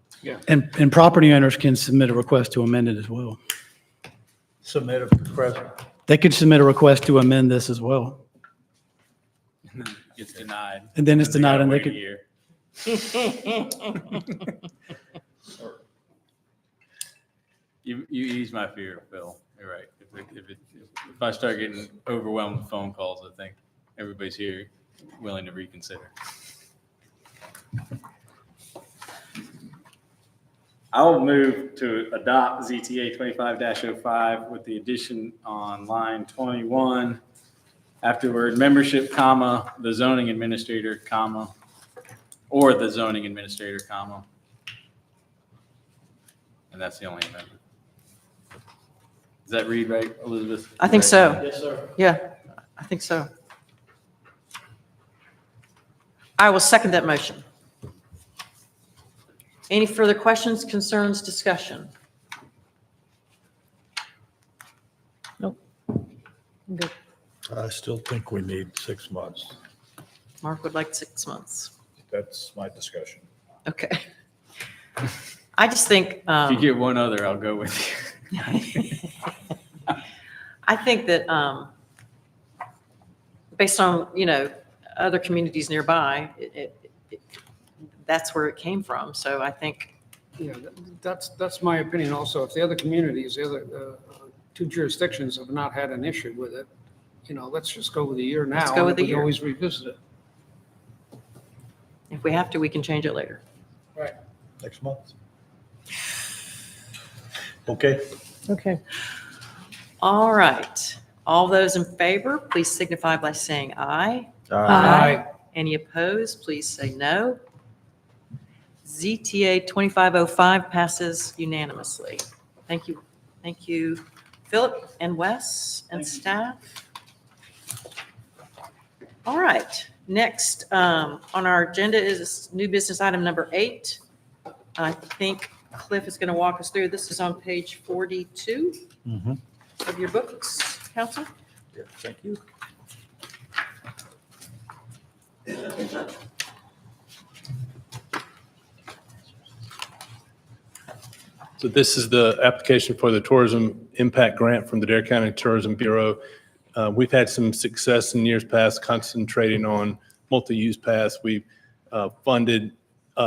And property owners can submit a request to amend it as well. submit a request. They could submit a request to amend this as well. Gets denied. And then it's They gotta denied and they wait a could, year. You ease my fear, Phil. You're right. If I start getting overwhelmed with phone calls, I think everybody's here willing to reconsider. I'll move to adopt ZTA 25-05 with the addition on line 21, afterward membership, comma, the zoning administrator, comma, or the zoning administrator, comma. And that's the only amendment. Does that read right, Elizabeth? I think so. yes, sir. Yeah, I think so. I will second that motion. Any further questions, concerns, discussion? Good. I still think we need 6 months. Mark would like 6 months. That's my discussion. Okay. I just think, If you get one other, I'll go with you. I think that based on, other communities nearby, that's where it came from. So I think, Yeah, that's my opinion also. If the other communities, the other two jurisdictions have not had an issue with it, let's just go with a year now. Let's go with and a we can year. always revisit it. if we have to, we can change it later. Right. Next month. Okay. Okay. All right. All those in favor, please signify by saying aye. Aye. Any opposed, please say no. ZTA 2505 passes unanimously. Thank you. Thank you, Philip and Wes and staff. All right. Next on our agenda is new business item number 8. I think Cliff is going to walk us through. This is on page 42 of your books, Council. Yeah, thank you. So this is the application for the Tourism Impact Grant from the Dare County Tourism Bureau. We've had some success in years past concentrating on multi-use paths. We've funded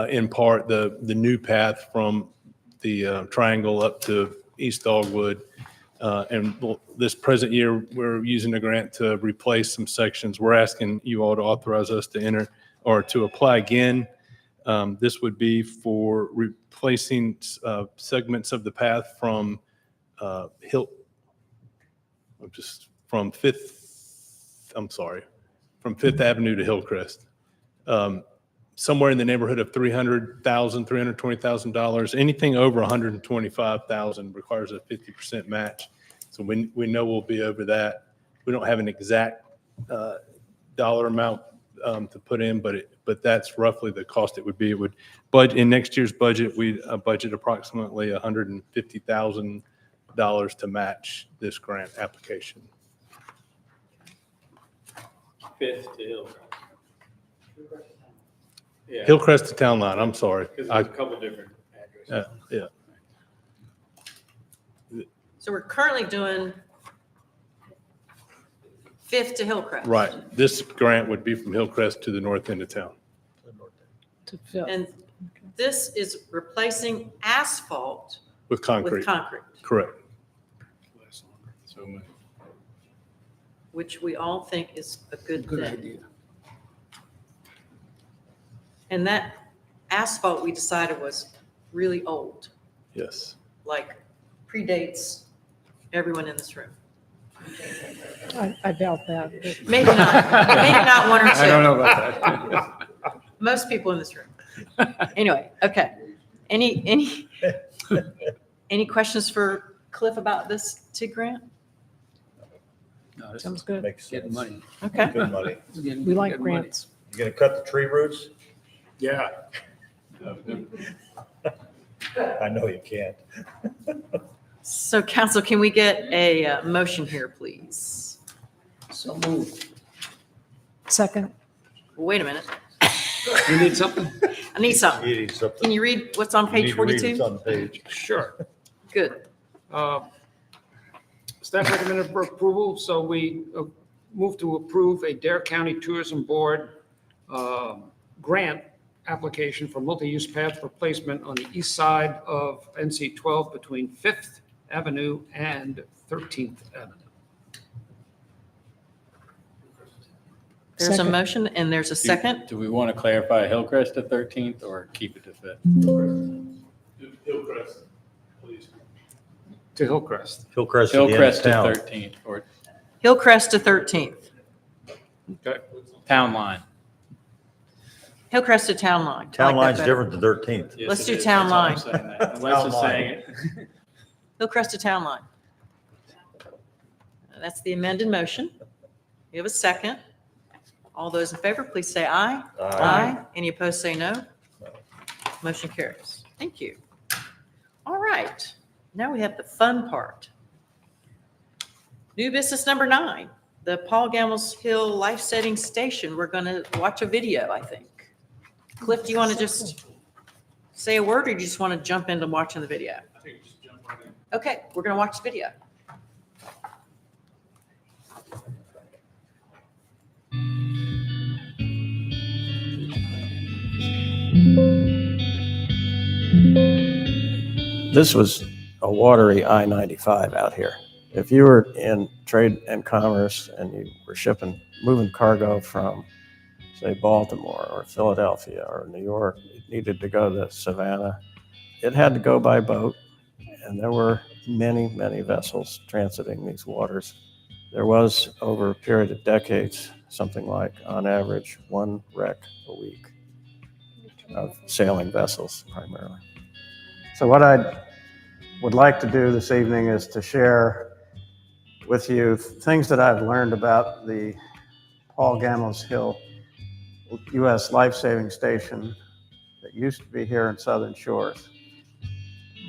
in part the new path from the Triangle up to East Dogwood. This present year, we're using a grant to replace some sections. We're asking you all to authorize us to enter or to apply again. This would be for replacing segments of the path from from Fifth Avenue to Hillcrest. Somewhere in the neighborhood of $300,000, $320,000. Anything over $125,000 requires a 50% match. So we know we'll be over that. We don't have an exact dollar amount to put in, but that's roughly the cost it would be. It would, but in next year's budget, we budget approximately $150,000 to match this grant application. Fifth to Hillcrest. Yeah, Hillcrest to Town Line, I'm sorry. because there's a couple different addresses. Yeah. So we're currently doing Fifth to Hillcrest. Right. This grant would be from Hillcrest to the north end of town. To fill. And this is replacing asphalt With concrete. with concrete, Correct. So which we all think is a good Good thing. idea. And that asphalt, we decided, was really old, Yes. like predates everyone in this room. I doubt that. but- Maybe not one or two. I don't know about that. Most people in this room. Anyway, okay. Any questions for Cliff about this TIG grant? No, this Sounds is good. Makes getting sense. money. Okay. Good money. This is getting- We like getting money. grants. You gonna cut the tree roots? Yeah. I know you can't. So council, can we get a motion here, please? So moved. Second, Wait a minute. You need something? I need something. You need something. Can you read what's on You page need to read what's 42? on the page. Sure. Good. Staff recommended for approval, so we move to approve a Dare County Tourism Board grant application for multi-use path replacement on the east side of NC 12 between 5th Avenue and 13th Avenue. There's a Second. motion and there's a second. Do we want to clarify Hillcrest to 13th or keep it to 5th? Hillcrest, please. To Hillcrest. Hillcrest at the end of Hillcrest to town. 13th or Hillcrest to 13th. Okay. Town line. Hillcrest to Town Line. I Town like that line's better. different than 13th. Yes, Let's it do is. town That's why I'm saying that. Unless Town it's line. saying it. Hillcrest to Town Line. That's the amended motion. We have a second. All those in favor, please say aye. Aye. Any opposed, say no. Motion carries. Thank you. All right. Now we have the fun part. New business number 9, the Paul Gambles Hill Life Saving Station. We're going to watch a video, I think. Cliff, do you want to just say a word or do you just want to jump into watching the video? Okay, we're going to watch the video. This was a watery I-95 out here. If you were in trade and commerce and you were moving cargo from, say, Baltimore or Philadelphia or New York, it needed to go to Savannah, it had to go by boat. And there were many, many vessels transiting these waters. There was, over a period of decades, something like, on average, 1 wreck a week of sailing vessels primarily. So what I would like to do this evening is to share with you things that I've learned about the Paul Gambles Hill U.S. Life-Saving Station that used to be here in Southern Shores.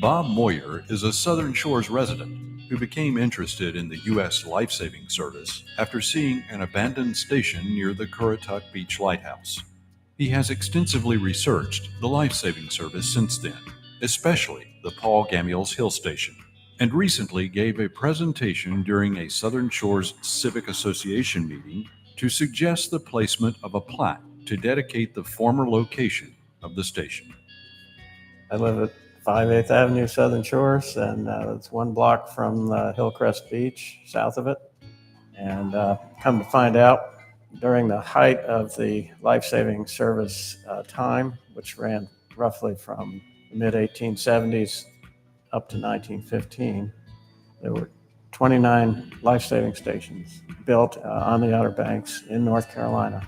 Bob Moyer is a Southern Shores resident who became interested in the U.S. Life-Saving Service after seeing an abandoned station near the Currituck Beach Lighthouse. He has extensively researched the Life-Saving Service since then, especially the Paul Gambles Hill Station, and recently gave a presentation during a Southern Shores Civic Association meeting to suggest the placement of a plaque to dedicate the former location of the station. I live at 5/8 Avenue, Southern Shores, and it's 1 block from Hillcrest Beach, south of it. And come to find out, during the height of the life-saving service time, which ran roughly from the mid-1870s up to 1915, there were 29 life-saving stations built on the Outer Banks in North Carolina.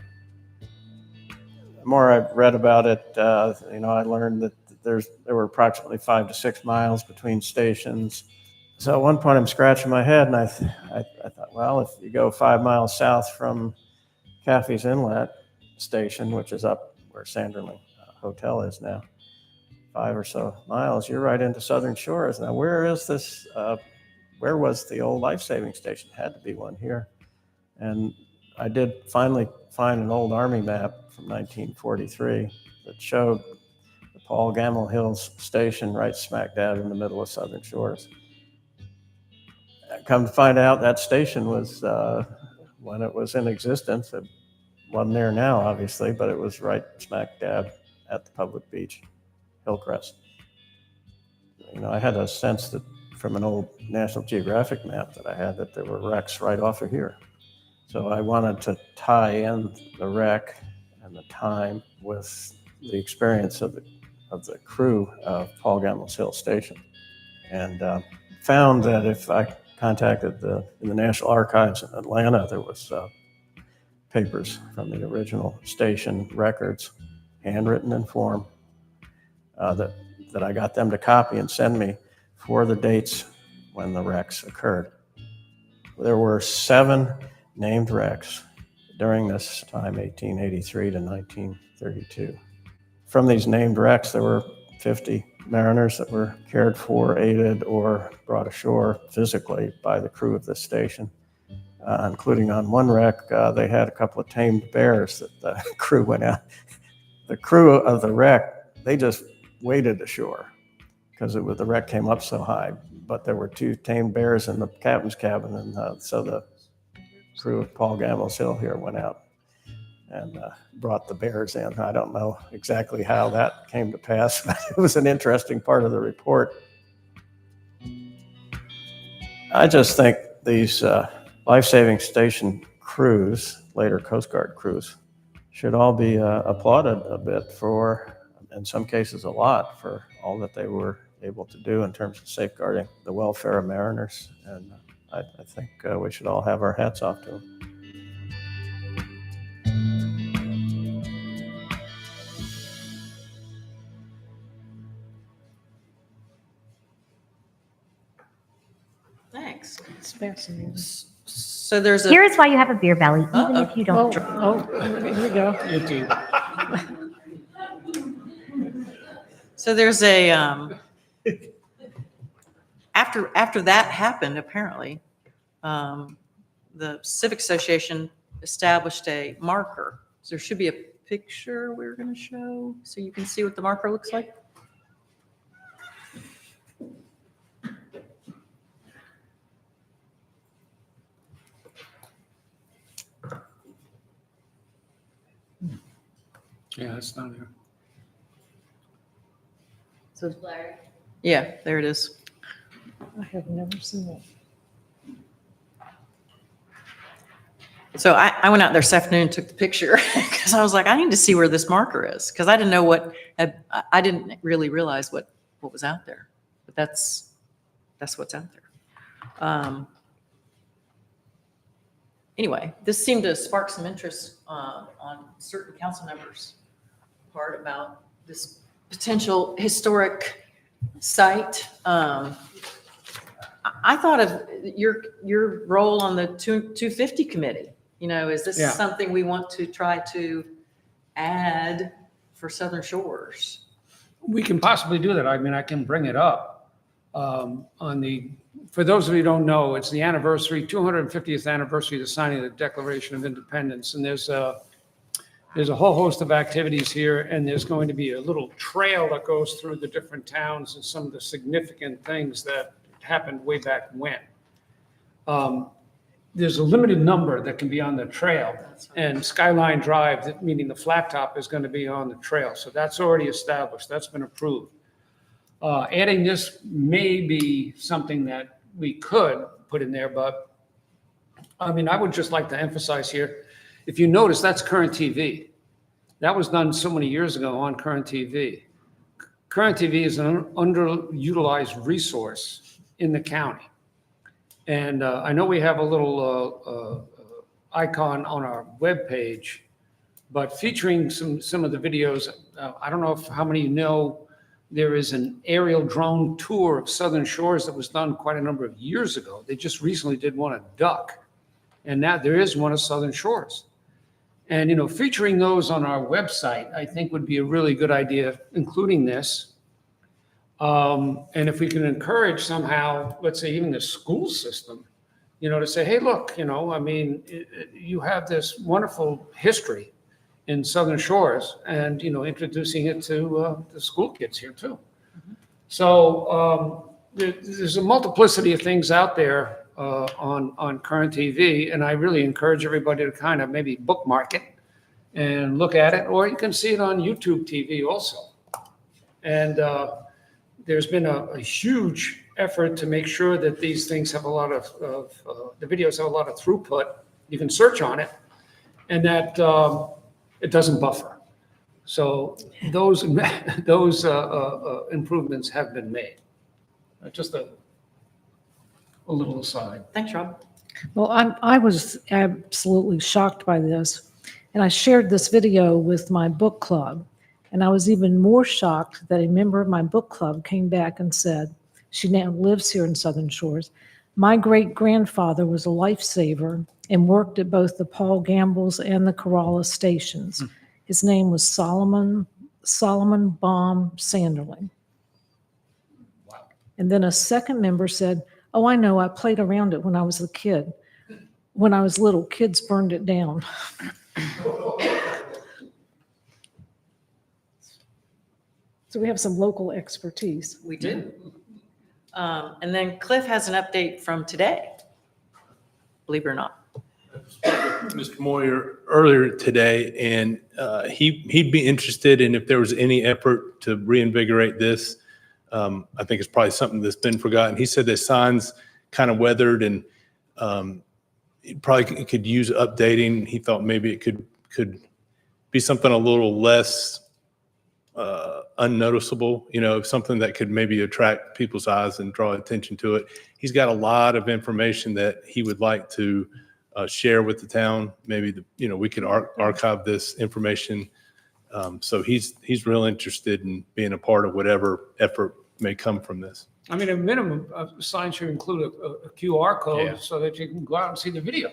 The more I've read about it, I learned that there were approximately 5 to 6 miles between stations. So at one point I'm scratching my head and I thought, well, if you go 5 miles south from Caffey's Inlet Station, which is up where Sanderling Hotel is now, 5 or so miles, you're right into Southern Shores. Now, where is this? Where was the old life-saving station? Had to be one here. And I did finally find an old Army map from 1943 that showed the Paul Gamble Hills Station right smack dab in the middle of Southern Shores. Come to find out, that station was, when it was in existence, it wasn't there now, obviously, but it was right smack dab at the public beach, Hillcrest. I had a sense that from an old National Geographic map that I had that there were wrecks right off of here. So I wanted to tie in the wreck and the time with the experience of the crew of Paul Gamble's Hill Station. And found that if I contacted in the National Archives in Atlanta, there was papers from the original station records, handwritten in form, that I got them to copy and send me for the dates when the wrecks occurred. There were 7 named wrecks during this time, 1883 to 1932. From these named wrecks, there were 50 mariners that were cared for, aided, or brought ashore physically by the crew of this station, including on one wreck, they had a couple of tamed bears that the crew went out. The crew of the wreck, they just waded ashore because the wreck came up so high, but there were 2 tamed bears in the captain's cabin, and so the crew of Paul Gamble's Hill here went out and brought the bears in. I don't know exactly how that came to pass, but it was an interesting part of the report. I just think these life-saving station crews, later Coast Guard crews, should all be applauded a bit for, in some cases a lot, for all that they were able to do in terms of safeguarding the welfare of mariners. And I think we should all have our hats off to them. Thanks. It's fascinating. So there's a. Here's why you have a beer belly, even Uh-oh. if you don't. Here we go. So there's a, after that happened, apparently, the Civic Association established a marker. So there should be a picture we're going to show so you can see what the marker looks like. Yeah, it's not here. So, yeah, there it is. I have never seen it. So I went out there this afternoon and took the picture because I was like, I need to see where this marker is because I didn't know I didn't really realize what was out there. But that's what's out there. Anyway, this seemed to spark some interest on certain council members' part about this potential historic site. I thought of your role on the 250 committee. Is this Yeah. something we want to try to add for Southern Shores? We can possibly do that. I mean, I can bring it up. For those of you who don't know, it's the 250th anniversary of the signing of the Declaration of Independence. And there's a whole host of activities here, and there's going to be a little trail that goes through the different towns and some of the significant things that happened way back when. There's a limited number that can be on the trail, and Skyline Drive, meaning the flat top, is going to be on the trail. So that's already established. That's been approved. Adding this may be something that we could put in there, but I mean, I would just like to emphasize here, if you notice, that's Current TV. That was done so many years ago on Current TV. Current TV is an underutilized resource in the county. And I know we have a little icon on our webpage, but featuring some of the videos, I don't know how many know, there is an aerial drone tour of Southern Shores that was done quite a number of years ago. They just recently did one at Duck, and now there is one of Southern Shores. And, you know, featuring those on our website, I think would be a really good idea, including this. And if we can encourage somehow, let's say even the school system, you know, to say, hey, look, you know, I mean, you have this wonderful history in Southern Shores and, you know, introducing it to the school kids here too. So there's a multiplicity of things out there on Current TV, and I really encourage everybody to kind of maybe bookmark it and look at it, or you can see it on YouTube TV also. And there's been a huge effort to make sure that these things have a lot of the videos have a lot of throughput. You can search on it, and that it doesn't buffer. So those improvements have been made. Just a little aside. Thanks, Rob. Well, I was absolutely shocked by this, and I shared this video with my book club, and I was even more shocked that a member of my book club came back and said, she now lives here in Southern Shores, my great-grandfather was a lifesaver and worked at both the Paul Gambles and the Corolla stations. His name was Solomon Baum Sanderling. Wow. And then a second member said, oh, I know, I played around it when I was a kid. When I was little, kids burned it down. So we have some local expertise. We do. And then Cliff has an update from today, believe it or not. Mr. Moyer earlier today, and he'd be interested in if there was any effort to reinvigorate this. I think it's probably something that's been forgotten. He said the sign's kind of weathered and it probably could use updating. He thought maybe it could be something a little less unnoticeable, you know, something that could maybe attract people's eyes and draw attention to it. He's got a lot of information that he would like to share with the town. Maybe we could archive this information. So he's real interested in being a part of whatever effort may come from this. I mean, a minimum of sign should include a QR code Yeah. so that you can go out and see the video.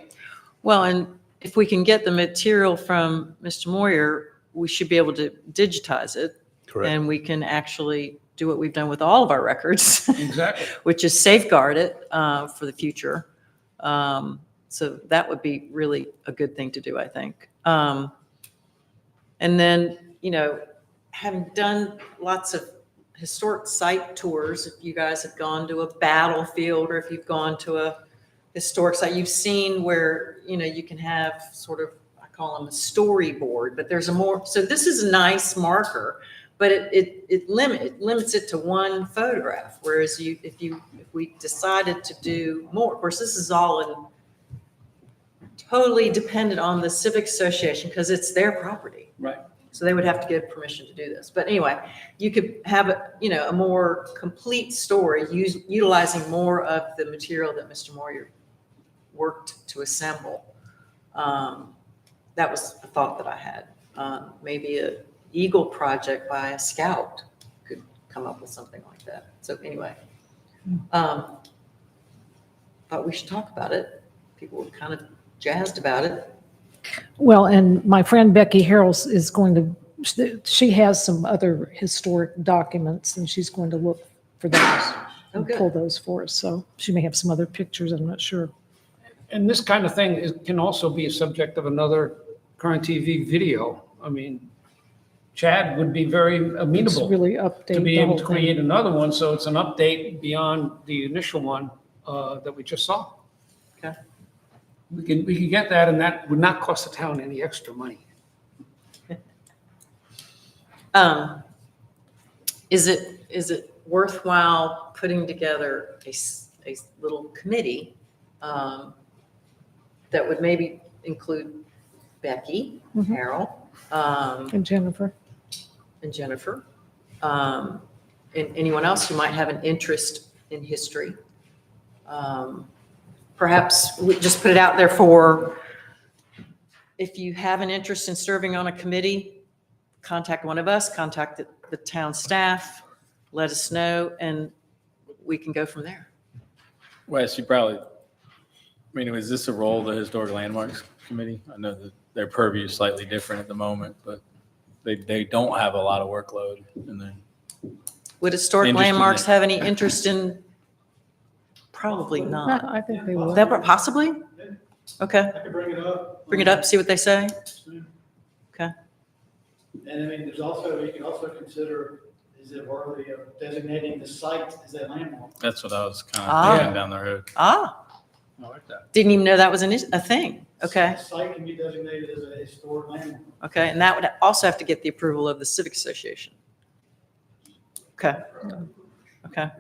Well, and if we can get the material from Mr. Moyer, we should be able to digitize it. Correct. And we can actually do what we've done with all of our records, Exactly. which is safeguard it for the future. So that would be really a good thing to do, I think. And then, having done lots of historic site tours, if you guys have gone to a battlefield or if you've gone to a historic site, you've seen where, you can have sort of, I call them a storyboard, but there's a more, so this is a nice marker, but it limits it to one photograph. Whereas if we decided to do more, of course, this is all totally dependent on the Civic Association because it's their property. Right. So they would have to get permission to do this. But anyway, you could have a more complete story utilizing more of the material that Mr. Moyer worked to assemble. That was a thought that I had. Maybe a Eagle project by a scout could come up with something like that. So anyway, thought we should talk about it. People were kind of jazzed about it. Well, and my friend Becky Harrells is going to, she has some other historic documents and she's going to look for those and good. pull those for us. So she may have some other pictures, I'm not sure. And this kind of thing can also be a subject of another Current TV video. I mean, Chad would be very It's amenable really update to be the able whole to thing. create another one, so it's an update beyond the initial one that we just saw. Okay. We can get that, and that would not cost the town any extra money. Is it worthwhile putting together a little committee that would maybe include Becky, Mhm. Carol, And Jennifer. and Jennifer, and anyone else who might have an interest in history. Perhaps we just put it out there for, if you have an interest in serving on a committee, contact one of us, contact the town staff, let us know, and we can go from there. Wes, you probably, I mean, is this a role of the Historic Landmarks Committee? I know that their purview is slightly different at the moment, but they don't have a lot of workload. And then Would Historic Interested in Landmarks it. have any interest in? Probably not. I think they will. That possibly? Okay, I could bring it up. bring it up, see what they say. Okay. And I mean, there's also, you can also consider, is it worthy of designating the site as a landmark? that's what I was kind Ah. of thinking down the road. Ah, I like that. didn't even know that was a thing. Okay, The site can be designated as a historic landmark. okay, and that would also have to get the approval of the Civic Association. Okay, okay.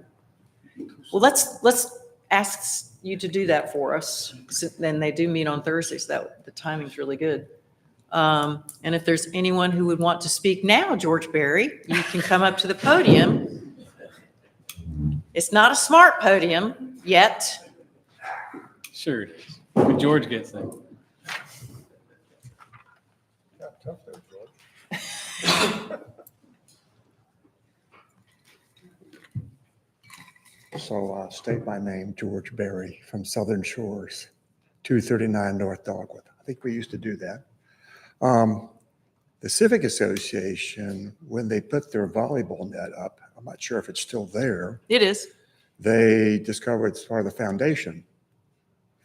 Well, let's ask you to do that for us. Then they do meet on Thursdays. That the timing's really good. And if there's anyone who would want to speak now, George Berry, you can come up to the podium. It's not a smart podium yet. Sure it is. When George gets there. So state my name, George Berry from Southern Shores, 239 North Dogwood. I think we used to do that. The Civic Association, when they put their volleyball net up, I'm not sure if it's still there, It is. they discovered it's part of the foundation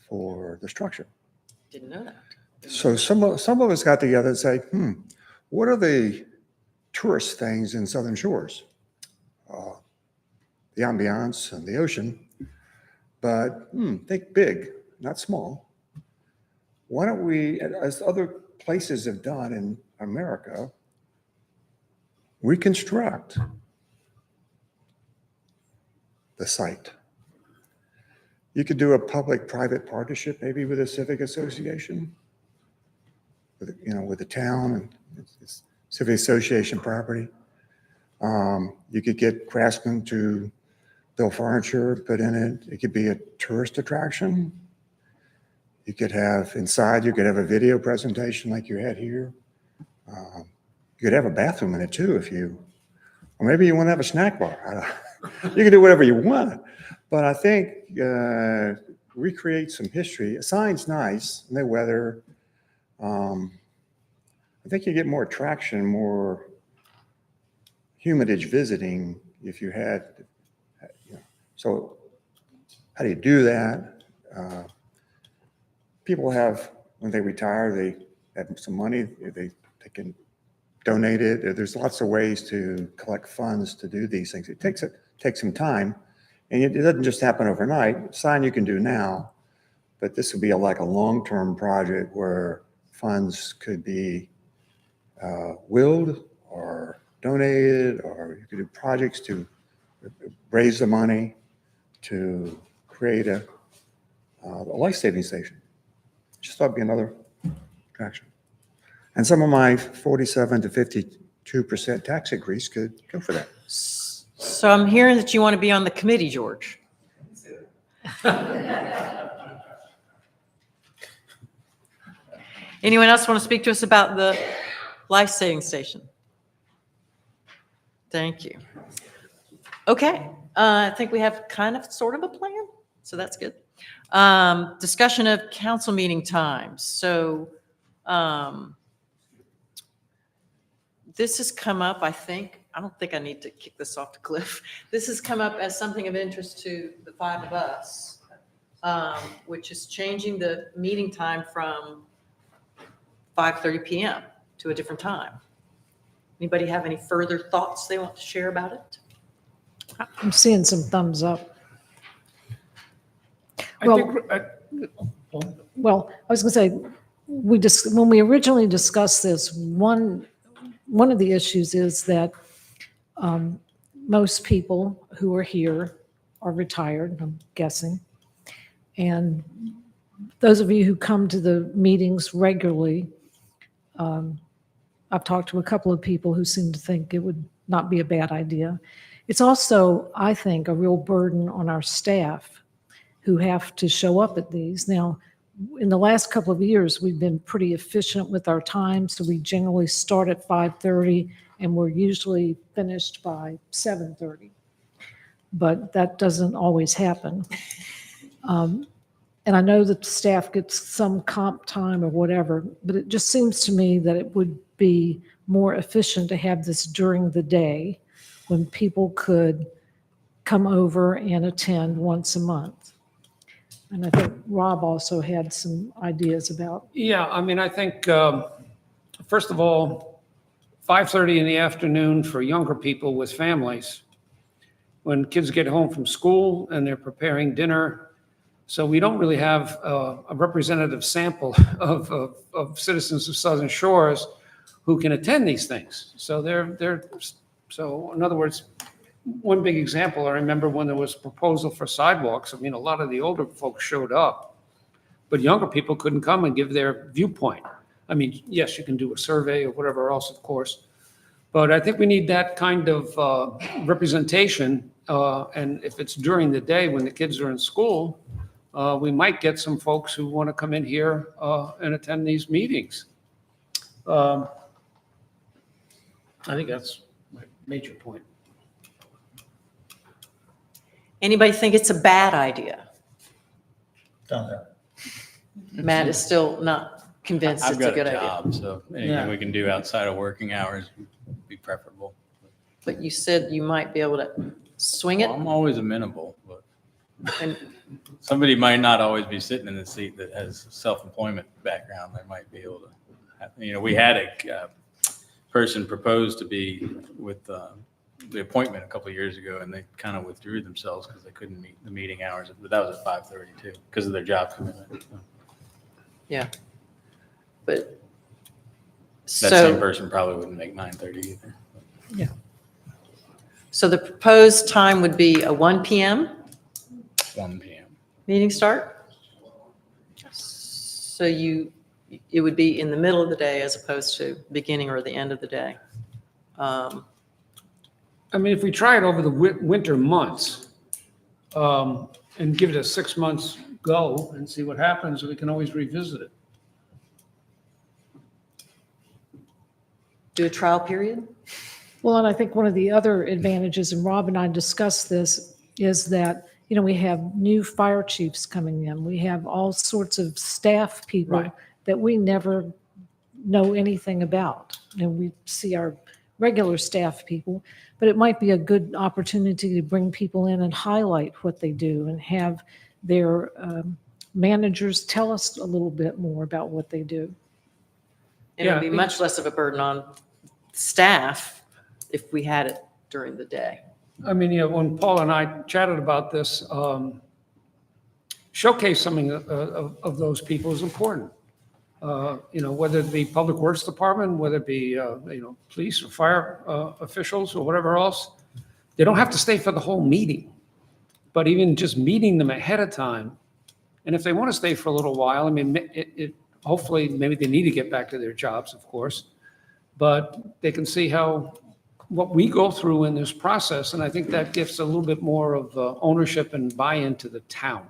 for the structure. Didn't know that. So some of us got together and say, what are the tourist things in Southern Shores? The ambiance and the ocean, but think big, not small. Why don't we, as other places have done in America, reconstruct the site? You could do a public-private partnership maybe with a civic association, with the town and it's civic association property. You could get craftsmen to build furniture, put in it. It could be a tourist attraction. You could have inside, you could have a video presentation like you had here. You could have a bathroom in it too or maybe you want to have a snack bar. You can do whatever you want. But I think recreate some history. A sign's nice, no weather. I think you get more attraction, more humanage visiting if you had, so how do you do that? People have, when they retire, they have some money, they can donate it. There's lots of ways to collect funds to do these things. It takes some time, and it doesn't just happen overnight. Sign you can do now, but this would be like a long-term project where funds could be willed or donated, or you could do projects to raise the money to create a life-saving station. Just thought it'd be another attraction. And some of my 47 to 52% tax increase could go for that. So I'm hearing that you want to be on the committee, George. Anyone else want to speak to us about the life-saving station? Thank you. Okay, I think we have kind of sort of a plan, so that's good. Discussion of council meeting times. So this has come up, I think, I don't think I need to kick this off to Cliff. This has come up as something of interest to the five of us, which is changing the meeting time from 5:30 PM to a different time. Anybody have any further thoughts they want to share about it? I'm seeing some thumbs up. I Well- think, Well, I was going to say, when we originally discussed this, one of the issues is that most people who are here are retired, I'm guessing. And those of you who come to the meetings regularly, I've talked to a couple of people who seem to think it would not be a bad idea. It's also, I think, a real burden on our staff who have to show up at these. Now, in the last couple of years, we've been pretty efficient with our time, so we generally start at 5:30 and we're usually finished by 7:30. But that doesn't always happen. And I know that the staff gets some comp time or whatever, but it just seems to me that it would be more efficient to have this during the day when people could come over and attend once a month. And I think Rob also had some ideas about. Yeah, I mean, I think, first of all, 5:30 in the afternoon for younger people with families, when kids get home from school and they're preparing dinner. So we don't really have a representative sample of citizens of Southern Shores who can attend these things. So so in other words, one big example, I remember when there was a proposal for sidewalks, I mean, a lot of the older folks showed up, but younger people couldn't come and give their viewpoint. I mean, yes, you can do a survey or whatever else, of course, but I think we need that kind of representation. And if it's during the day when the kids are in school, we might get some folks who want to come in here and attend these meetings. I think that's my major point. Anybody think it's a bad idea? Down there. Matt is still not convinced I've it's a got good a idea. job, so anything Yeah. we can do outside of working hours would be preferable. But you said you might be able to swing it. Well, I'm always amenable, but And somebody might not always be sitting in the seat that has self-employment background. They might be able to, we had a person propose to be with the appointment a couple of years ago, and they kind of withdrew themselves because they couldn't meet the meeting hours. But that was at 5:30 too, because of their job commitment. So yeah, but that same so person probably wouldn't make 9:30 either. so the proposed time would be a 1 p.m. 1 p.m. meeting start. So it would be in the middle of the day as opposed to beginning or the end of the day. I mean, if we try it over the winter months and give it a 6 months go and see what happens, we can always revisit it. Do a trial period. Well, and I think one of the other advantages, and Rob and I discussed this, is that, we have new fire chiefs coming in. We have all sorts of staff people Right. that we never know anything about. And we see our regular staff people, but it might be a good opportunity to bring people in and highlight what they do and have their managers tell us a little bit more about what they do. And it would be Yeah. much less of a burden on staff if we had it during the day. I mean, when Paul and I chatted about this, showcase something of those people is important. Whether it be Public Works Department, whether it be, police or fire officials or whatever else, they don't have to stay for the whole meeting. But even just meeting them ahead of time, and if they want to stay for a little while, I mean, hopefully, maybe they need to get back to their jobs, of course, but they can see what we go through in this process, and I think that gives a little bit more of ownership and buy-in to the town.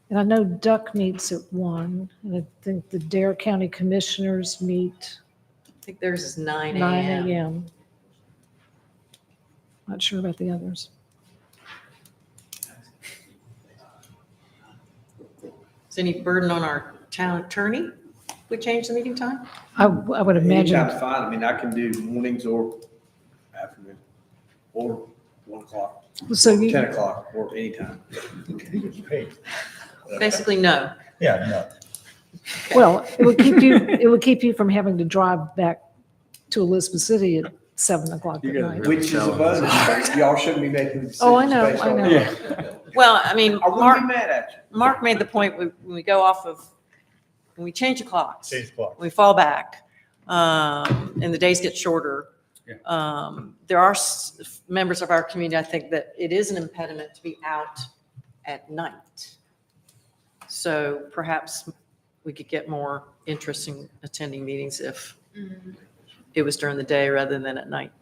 And I know Duck meets at 1, and I think the Dare County Commissioners meet I think theirs is 9 9 a.m. a.m. Not sure about the others. Is any burden on our town attorney? if We change the meeting time? I would imagine, Anytime's fine. I mean, I can do mornings or afternoon, or 1 o'clock, so 10 you, o'clock, or anytime. Basically, no. Yeah, no. well, it would keep you from having to drive back to Elizabeth City at 7 o'clock at night. Which is a bonus. Y'all shouldn't be making decisions. Oh, I know, based I on know. that. Well, I mean, I wouldn't be mad at you. Mark made the point when we go off of, when we change the clocks, Change the clock. we fall back, and the days get shorter. There are members of our community, I think, that it is an impediment to be out at night. So perhaps we could get more interest in attending meetings if it was during the day rather than at night.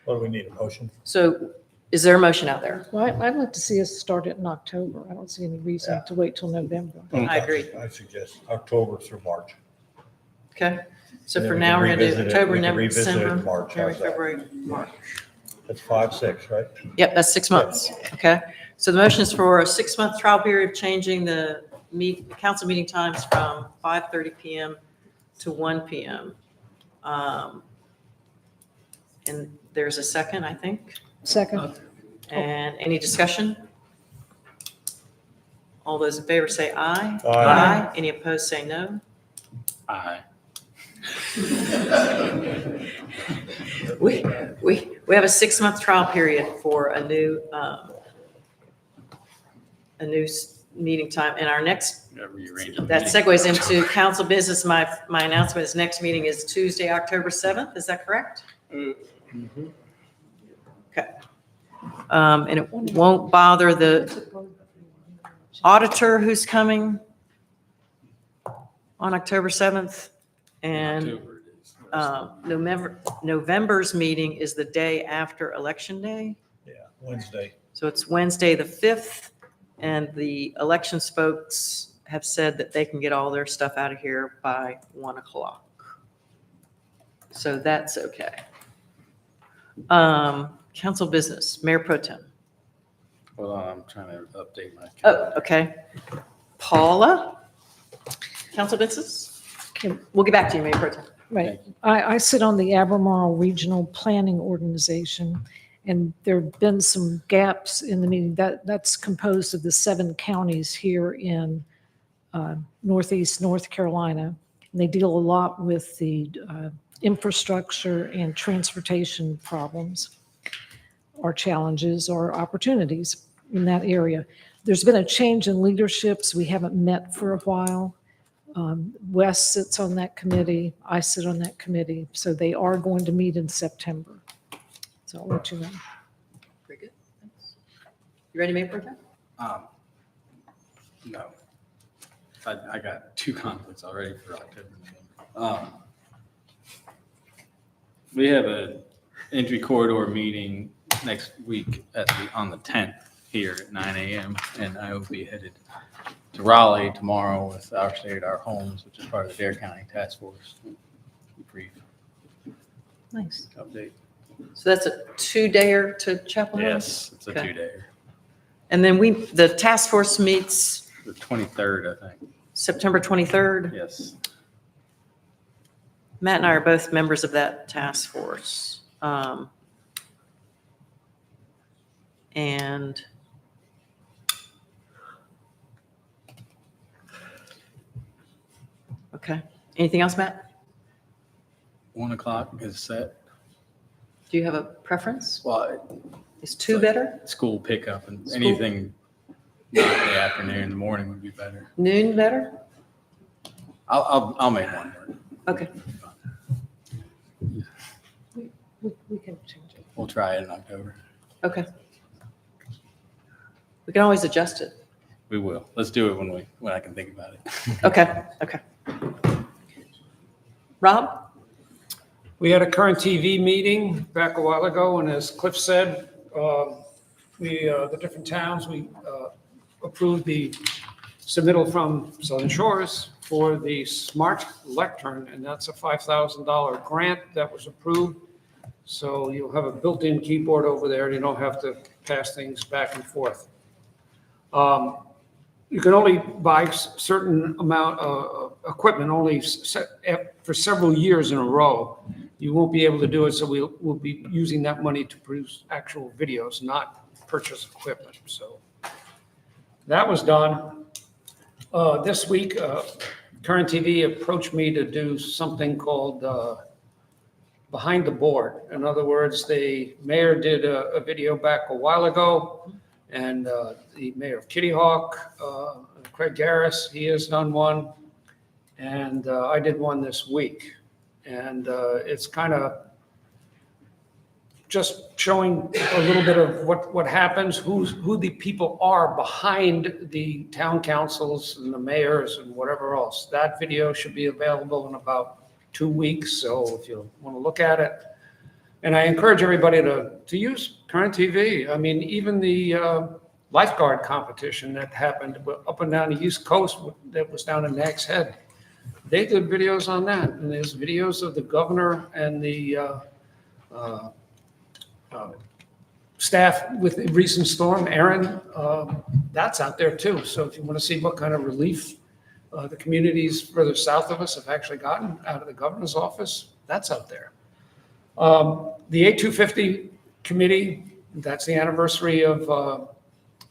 What do we need, a motion? So is there a motion out there? Well, I'd like to see us start it in October. I don't see any reason to wait till November. I agree. I suggest October through March. Okay. So And for then we now, can we're going to do revisit it. October, We can November, revisit it in December, March. January, How's that? February, March. That's 5, 6, right? Yep, that's 6 months. Okay. So the motion is for a 6-month trial period, changing the council meeting times from 5:30 PM to 1 PM. And there's a second, I think. Second. And any discussion? All those in favor say aye. Aye. Any opposed say no. Aye. We have a 6-month trial period for a new meeting time. And our next, Whatever you arrange. on the that meeting. segues into council business. My announcement is next meeting is Tuesday, October 7th. Is that correct? Okay. And it won't bother the auditor who's coming on October 7th. And October it is. November's meeting is the day after Election Day. Yeah, Wednesday. So it's Wednesday, the 5th, and the elections folks have said that they can get all their stuff out of here by 1 o'clock. So that's okay. Council business, Mayor Pro Tem. Well, I'm trying to update my. Oh, okay. Paula? Council business? We'll get back to you, Mayor Pro Tem. Right. I sit on the Albemarle Regional Planning Organization, and there have been some gaps in the meeting. That's composed of the 7 counties here in Northeast North Carolina. And they deal a lot with the infrastructure and transportation problems or challenges or opportunities in that area. There's been a change in leaderships. We haven't met for a while. Wes sits on that committee. I sit on that committee. So they are going to meet in September. So I'll let you know. Very good. Thanks. You ready, Mayor Pro Tem? No. I got 2 conflicts already for October. We have a entry corridor meeting next week on the 10th here at 9 a.m. And I will be headed to Raleigh tomorrow with Our State, Our Homes, which is part of the Dare County Task Force. Brief Nice. update. So that's a 2-dayer to Chapel Hill? Yes, it's a Okay. 2-dayer. And then the task force meets The 23rd, I think. September 23rd. Yes. Matt and I are both members of that task force. And okay. Anything else, Matt? 1 o'clock is set. Do you have a preference? Well, Is 2 better? school pickup and School- anything not the afternoon, the morning would be better. Noon better? I'll make one work. Okay. We can change it. We'll try it in October. Okay. We can always adjust it. We will. Let's do it when I can think about it. Okay. Okay. Rob? We had a current TV meeting back a while ago, and as Cliff said, the different towns, we approved the submittal from Southern Shores for the smart lectern, and that's a $5,000 grant that was approved. So you'll have a built-in keyboard over there, and you don't have to pass things back and forth. You can only buy certain amount of equipment only for several years in a row. You won't be able to do it, so we'll be using that money to produce actual videos, not purchase equipment. So that was done. This week, Current TV approached me to do something called Behind the Board. In other words, the mayor did a video back a while ago, and the mayor of Kitty Hawk, Craig Garris, he has done one, and I did one this week. And it's kind of just showing a little bit of what happens, who the people are behind the town councils and the mayors and whatever else. That video should be available in about 2 weeks, so if you want to look at it. And I encourage everybody to use Current TV. I mean, even the lifeguard competition that happened up and down the East Coast, that was down in Nags Head. They did videos on that, and there's videos of the governor and the staff with the recent storm, Aaron, that's out there too. So if you want to see what kind of relief the communities further south of us have actually gotten out of the governor's office, that's out there. The A250 committee, that's the anniversary of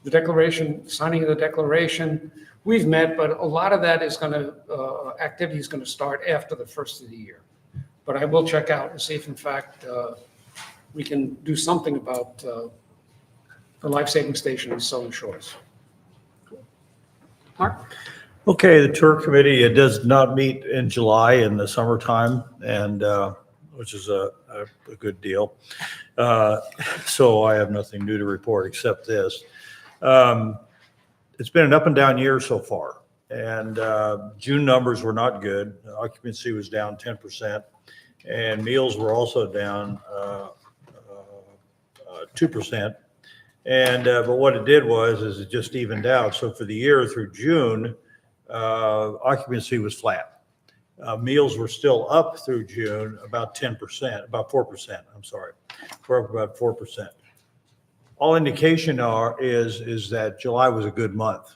the declaration, signing of the declaration. We've met, but a lot of that is going to, activity is going to start after the first of the year. But I will check out and see if in fact we can do something about the life-saving station in Southern Shores. Mark? Okay, the tour committee, it does not meet in July in the summertime, and which is a good deal. So I have nothing new to report except this. It's been an up and down year so far, and June numbers were not good. Occupancy was down 10%, and meals were also down 2%. And but what it did is it just evened out. So for the year through June, occupancy was flat. Meals were still up through June, about 10%, about 4%. I'm sorry, we're up about 4%. All indication is that July was a good month.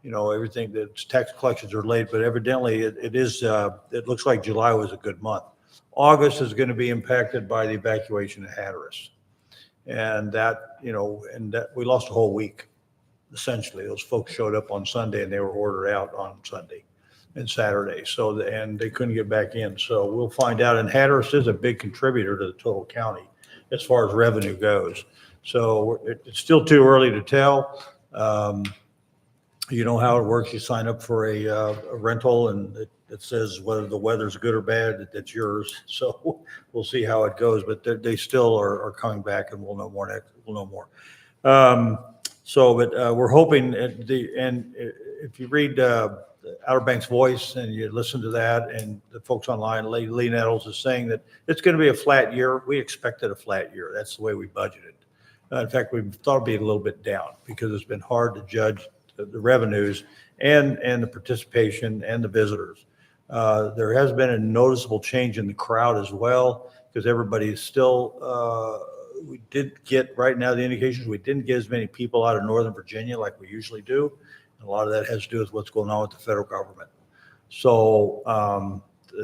You know, everything that tax collections are late, but evidently it is. It looks like July was a good month. August is going to be impacted by the evacuation of Hatteras, and that, you know, and that we lost a whole week. Essentially, those folks showed up on Sunday and they were ordered out on Sunday and Saturday. So, and they couldn't get back in. So we'll find out. And Hatteras is a big contributor to the total county as far as revenue goes. So it's still too early to tell. You know how it works. You sign up for a rental, and it says whether the weather's good or bad, it's yours. So we'll see how it goes. But they still are coming back, and we'll know more next. We'll know more. But we're hoping. And if you read Outer Banks Voice and you listen to that, and the folks online, Lee Nettles is saying that it's going to be a flat year. We expected a flat year. That's the way we budgeted. In fact, we thought it'd be a little bit down because it's been hard to judge the revenues and the participation and the visitors. There has been a noticeable change in the crowd as well, because everybody is still, we did get, right now the indications, we didn't get as many people out of Northern Virginia like we usually do. And a lot of that has to do with what's going on with the federal government. So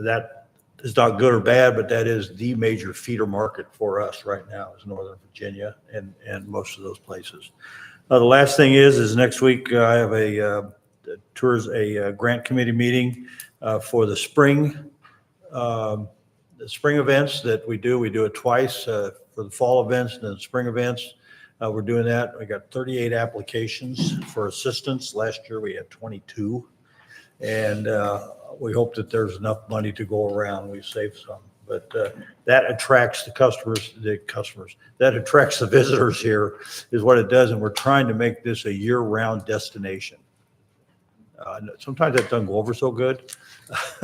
that is not good or bad, but that is the major feeder market for us right now is Northern Virginia and most of those places. The last thing is next week I have a grant committee meeting for the spring events that we do. We do it twice for the fall events and the spring events. We're doing that. We got 38 applications for assistance. Last year we had 22, and we hope that there's enough money to go around. We saved some, but that attracts the customers. That attracts the visitors here is what it does, and we're trying to make this a year-round destination. Sometimes that doesn't go over so good,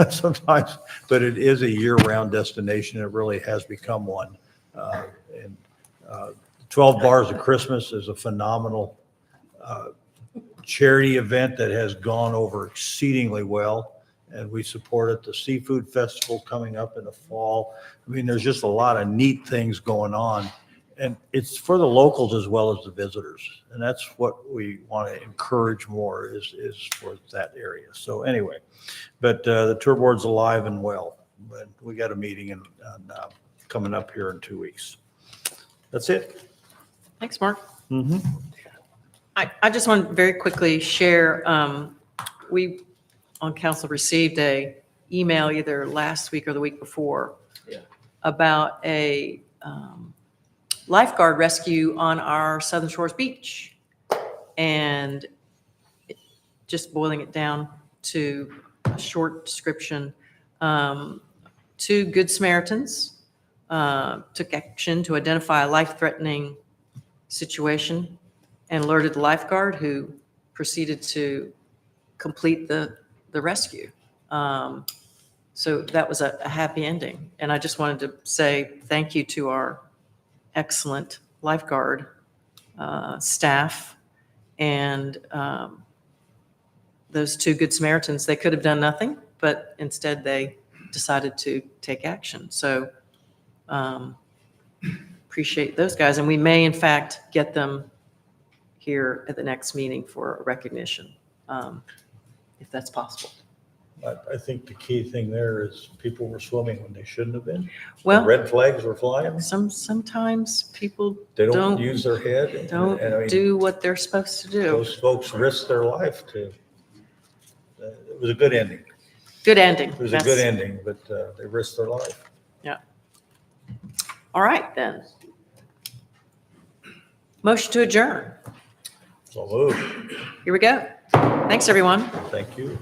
sometimes, but it is a year-round destination. It really has become one. 12 Bars of Christmas is a phenomenal charity event that has gone over exceedingly well, and we support it. The Seafood Festival coming up in the fall. I mean, there's just a lot of neat things going on, and it's for the locals as well as the visitors, and that's what we want to encourage more is for that area. So anyway, but the tour board's alive and well, but we got a meeting coming up here in 2 weeks. That's it. Thanks, Mark. Mm-hmm. I just want to very quickly share, we on council received a email either last week or the week before about a lifeguard rescue on our Southern Shores beach. And just boiling it down to a short description, 2 Good Samaritans took action to identify a life-threatening situation and alerted the lifeguard, who proceeded to complete the rescue. So that was a happy ending. And I just wanted to say thank you to our excellent lifeguard staff and those two Good Samaritans. They could have done nothing, but instead they decided to take action. So appreciate those guys. And we may, in fact, get them here at the next meeting for a recognition, if that's possible. I think the key thing there is people were swimming when they shouldn't have been. Well, The red flags were flying. sometimes people They don't don't use their head. and I mean, do what they're supposed to do. Those folks risked their life to, it was a good ending. Good ending. It was a good ending, but they risked their life. Yeah. All right, then. Motion to adjourn. So moved. Here we go. Thanks, everyone. Thank you.